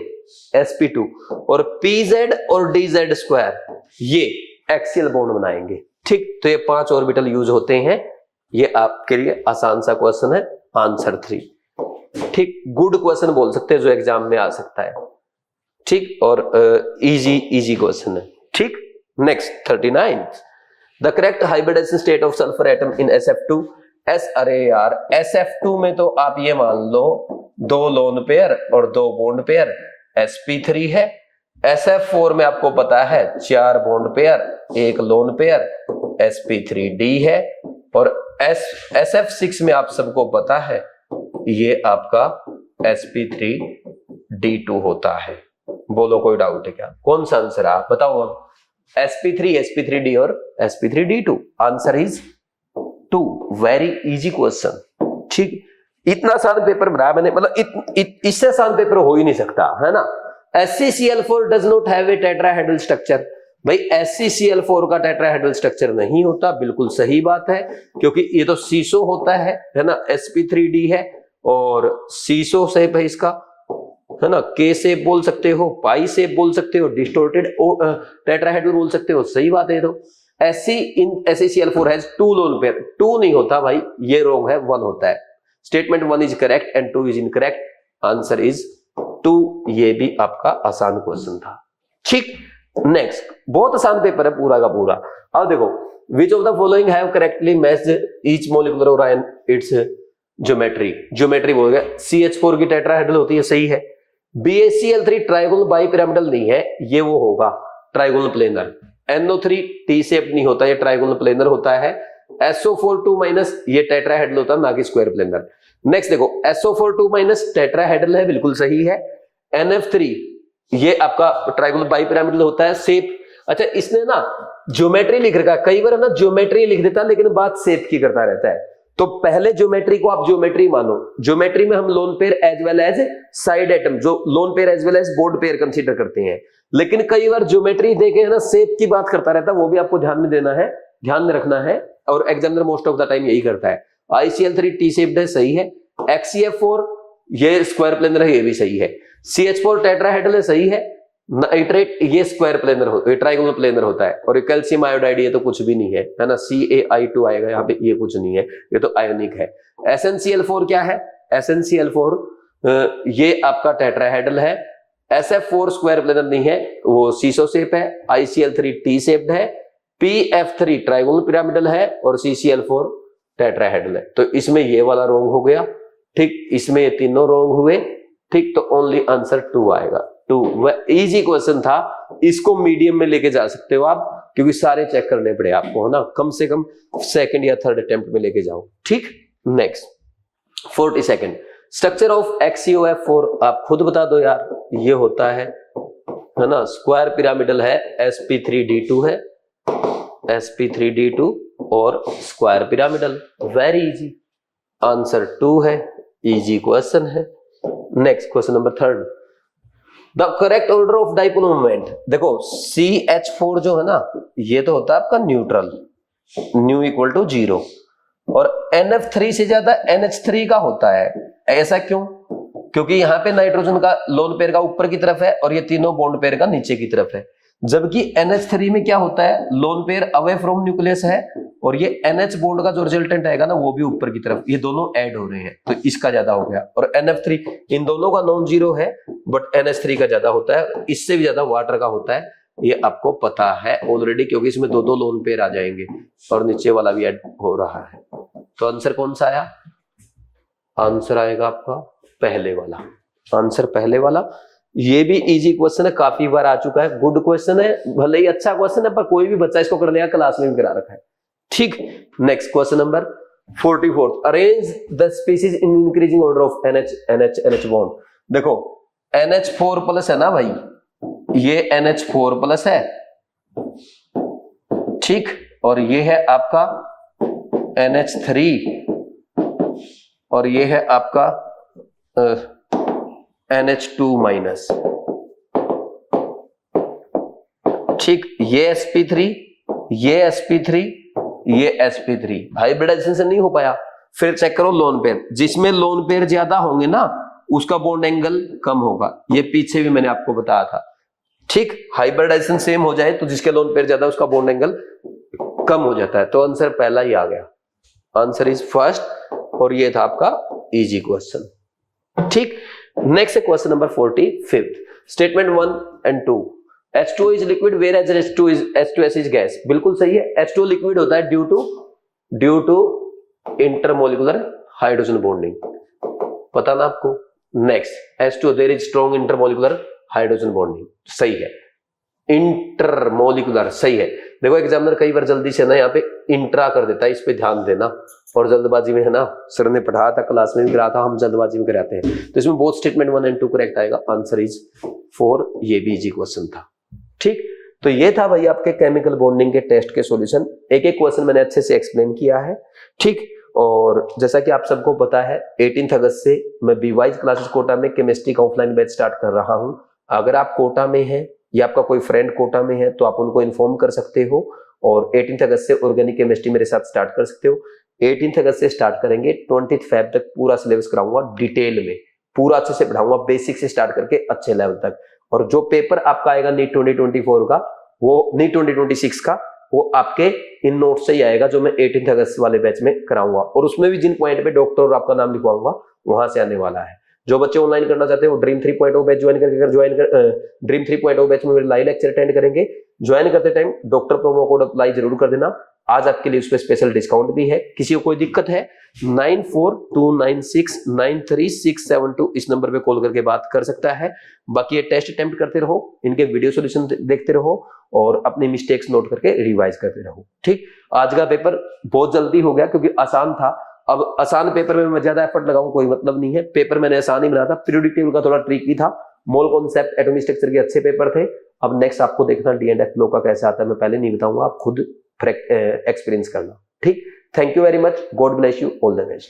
sp2, और pz और dz स्क्वायर ये एक्सियल बॉन्ड बनाएंगे। ठीक, तो ये 5 ऑर्बिटल यूज होते हैं, ये आपके लिए आसान सा क्वेश्चन है, आंसर 3। ठीक, गुड क्वेश्चन बोल सकते हैं जो एग्जाम में आ सकता है। ठीक, और इजी क्वेश्चन है। ठीक, next 39, the correct hybridisation state of sulphur atom in SF2 अरे यार SF2 में तो आप ये मान लो 2 लोन पेयर और 2 बॉन्ड पेयर, sp3 है। SF4 में आपको पता है 4 bond pair, 1 lone pair, sp3d है, और SF6 में आप सबको पता है ये आपका sp3d2 होता है। बोलो कोई डाउट है क्या, कौन सा आंसर आप बताओ अब, sp3, sp3d और sp3d2। Answer is 2, very easy question. ठीक, इतना आसान पेपर बनाया मैंने, मतलब इससे आसान पेपर हो ही नहीं सकता, है ना। SCCl4 does not have a tetrahedral structure. भाई SCCl4 का टेट्राहेड्रल स्ट्रक्चर नहीं होता, बिल्कुल सही बात है, क्योंकि ये तो सीसो होता है ना, sp3d है और सीसो शेप है इसका, है ना, K शेप बोल सकते हो, पाई शेप बोल सकते हो, डिस्टोर्टेड टेट्राहेड्रल बोल सकते हो, सही बात है। तो SCCl4 हैज 2 लोन पेयर, 2 नहीं होता भाई, ये रॉन्ग है, 1 होता है। Statement 1 is correct and 2 is incorrect, answer is 2। ये भी आपका आसान क्वेश्चन था। ठीक, नेक्स्ट, बहुत आसान पेपर है पूरा का पूरा। अब देखो, विच of the following have correctly matched each molecular और आयन इट्स ज्योमेट्री बोल गया। CH4 की टेट्राहेड्रल होती है, सही है। BaCl3 ट्राइगोनल बाई पिरामिडल नहीं है, ये वो होगा trigonal planar. NO3 T shape नहीं होता, ये ट्राइगोनल प्लेनर होता है। SO4 2- ये टेट्राहेड्रल होता है, ना कि स्क्वायर प्लेनर। नेक्स्ट देखो, SO4 2- टेट्राहेड्रल है, बिल्कुल सही है। NF3 ये आपका ट्राइगोनल बाई पिरामिडल होता है, शेप। अच्छा, इसने ना ज्योमेट्री लिख रखा है, कई बार है ना ज्योमेट्री लिख देता है लेकिन बात शेप की करता रहता है, तो पहले ज्योमेट्री को आप ज्योमेट्री मानो। ज्योमेट्री में हम lone pair as well as side atom, जो lone pair as well as bond pair consider करते हैं, लेकिन कई बार ज्योमेट्री देखे है ना शेप की बात करता रहता है, वो भी आपको ध्यान में देना है, ध्यान में रखना है, और examiner most of the time यही करता है। ICl3 टी शेप्ड है, सही है। XCF4 ये स्क्वायर प्लेनर है, ये भी सही है। CH4 टेट्राहेड्रल है, सही है। नाइट्रेट ये स्क्वायर प्लेनर होता, ट्राइगोनल प्लेनर होता है, और कैल्शियम आयोडाइड ये तो कुछ भी नहीं है ना, CaI2 आएगा यहाँ पे, ये कुछ नहीं है, ये तो आयोनिक है। SnCl4 क्या है, SnCl4 ये आपका टेट्राहेड्रल है। SF4 स्क्वायर प्लेनर नहीं है, वो सीसो शेप है। ICl3 टी शेप्ड है। PF3 ट्राइगोनल पिरामिडल है, और CCl4 टेट्राहेड्रल है। तो इसमें ये वाला रॉन्ग हो गया, ठीक, इसमें ये तीनों रॉन्ग हुए, ठीक, तो ओनली आंसर 2 आएगा। 2 इजी क्वेश्चन था, इसको मीडियम में लेके जा सकते हो आप, क्योंकि सारे चेक करने पड़े आपको, है ना, कम से कम सेकंड या थर्ड अटेम्प्ट में लेके जाओ। ठीक, नेक्स्ट 42, स्ट्रक्चर ऑफ XeOF4 आप खुद बता दो यार, ये होता है ना, स्क्वायर पिरामिडल है, sp3d2 है, sp3d2, और square pyramidal. Very easy, answer 2 है, इजी क्वेश्चन है। Next question number 3, the correct order of dipole moment. देखो CH4 जो है ना, ये तो होता है आपका न्यूट्रल, न्यू इक्वल टू 0, और NF3 से ज्यादा NH3 का होता है। ऐसा क्यों? क्योंकि यहाँ पे नाइट्रोजन का लोन पेयर का ऊपर की तरफ है और ये तीनों बॉन्ड पेयर का नीचे की तरफ है, जबकि NH3 में क्या होता है, lone pair away from nucleus है और ये NH बॉन्ड का जो रिजल्टेंट आएगा ना वो भी ऊपर की तरफ, ये दोनों ऐड हो रहे हैं, तो इसका ज्यादा हो गया। और NF3 इन दोनों का नॉन जीरो है, बट NH3 का ज्यादा होता है, इससे भी ज्यादा वाटर का होता है, ये आपको पता है ऑलरेडी, क्योंकि इसमें दो दो लोन पेयर आ जाएंगे और नीचे वाला भी ऐड हो रहा है। तो आंसर कौन सा आया? आंसर आएगा आपका पहले वाला, आंसर पहले वाला। ये भी इजी क्वेश्चन है, काफी बार आ चुका है, गुड क्वेश्चन है, भले ही अच्छा क्वेश्चन है पर कोई भी बच्चा इसको कर लेगा, क्लास में भी करा रखा है। ठीक, next question number 44, arrange the species in increasing order of NH bond. देखो NH4 प्लस है ना भाई, ये NH4 प्लस है, ठीक, और ये है आपका NH3 और ये है आपका NH2 माइनस, ठीक, ये sp3, ये sp3, ये sp3, हाइब्रिडाइजेशन से नहीं हो पाया। फिर चेक करो लोन पेयर, जिसमें लोन पेयर ज्यादा होंगे ना उसका बॉन्ड एंगल कम होगा, ये पीछे भी मैंने आपको बताया था। ठीक, हाइब्रिडाइजेशन सेम हो जाए तो जिसके लोन पेयर ज्यादा उसका बॉन्ड एंगल कम हो जाता है, तो आंसर पहला ही आ गया, आंसर इज फर्स्ट, और ये था आपका इजी क्वेश्चन। ठीक, next question number 45, statement 1 and 2, H2 is liquid whereas H2S is gas. बिल्कुल सही है, H2 लिक्विड होता है due to intermolecular hydrogen bonding, पता ना आपको। Next H2 there is strong intermolecular hydrogen bonding, सही है, इंटरमोलिकुलर सही है। देखो एग्जामिनर कई बार जल्दी से ना यहाँ पे इंट्रा कर देता है, इस पे ध्यान देना, और जल्दबाजी में है ना, सर ने पढ़ाया था, क्लास में भी कराया था, हम जल्दबाजी में कराते हैं, तो इसमें बोथ स्टेटमेंट 1 and 2 करेक्ट आएगा, आंसर इज 4, ये भी इजी क्वेश्चन था। ठीक, तो ये था भाई आपके केमिकल बॉन्डिंग के टेस्ट के सॉल्यूशन, एक एक क्वेश्चन मैंने अच्छे से एक्सप्लेन किया है। ठीक, और जैसा कि आप सबको पता है 18 अगस्त से मैं बीवाइज क्लासेस कोटा में केमिस्ट्री का ऑफलाइन बैच स्टार्ट कर रहा हूं। अगर आप कोटा में हैं या आपका कोई फ्रेंड कोटा में है तो आप उनको इन्फॉर्म कर सकते हो, और 18 अगस्त से ऑर्गेनिक केमिस्ट्री मेरे साथ स्टार्ट कर सकते हो। 18 अगस्त से स्टार्ट करेंगे, 20 फेब तक पूरा सिलेबस कराऊंगा डिटेल में, पूरा अच्छे से पढ़ाऊंगा, बेसिक से स्टार्ट करके अच्छे लेवल तक। और जो पेपर आपका आएगा नीट 2024 का, वो नीट 2026 का, वो आपके इन नोट से ही आएगा जो मैं 18 अगस्त वाले बैच में कराऊंगा, और उसमें भी जिन पॉइंट पे डॉक्टर और आपका नाम लिखवाऊंगा वहां से आने वाला है। जो बच्चे ऑनलाइन करना चाहते हैं वो ड्रीम 3.0 बैच ज्वाइन करके ड्रीम 3.0 बैच में मेरे लाइव लेक्चर अटेंड करेंगे। ज्वाइन करते time doctor promo code apply जरूर कर देना, आज आपके लिए उस पर स्पेशल डिस्काउंट भी है। किसी को कोई दिक्कत है 9429693672 इस नंबर पे कॉल करके बात कर सकता है। बाकी ये टेस्ट अटेम्प्ट करते रहो, इनके वीडियो सॉल्यूशन देखते रहो और अपनी मिस्टेक्स नोट करके रिवाइज करते रहो। ठीक, आज का पेपर बहुत जल्दी हो गया क्योंकि आसान था। अब आसान पेपर में मैं ज्यादा एफर्ट लगाऊं कोई मतलब नहीं है, पेपर मैंने आसान ही बनाया था, पीरियोडिक टेबल का थोड़ा ट्रिकी था, मोल कॉन्सेप्ट एटॉमिक स्ट्रक्चर के अच्छे पेपर थे। अब नेक्स्ट आपको देखना डी&एफ फ्लो का कैसे आता है, मैं पहले नहीं बताऊंगा, आप खुद एक्सपीरियंस करना। ठीक, thank you very much, God bless you, all the best.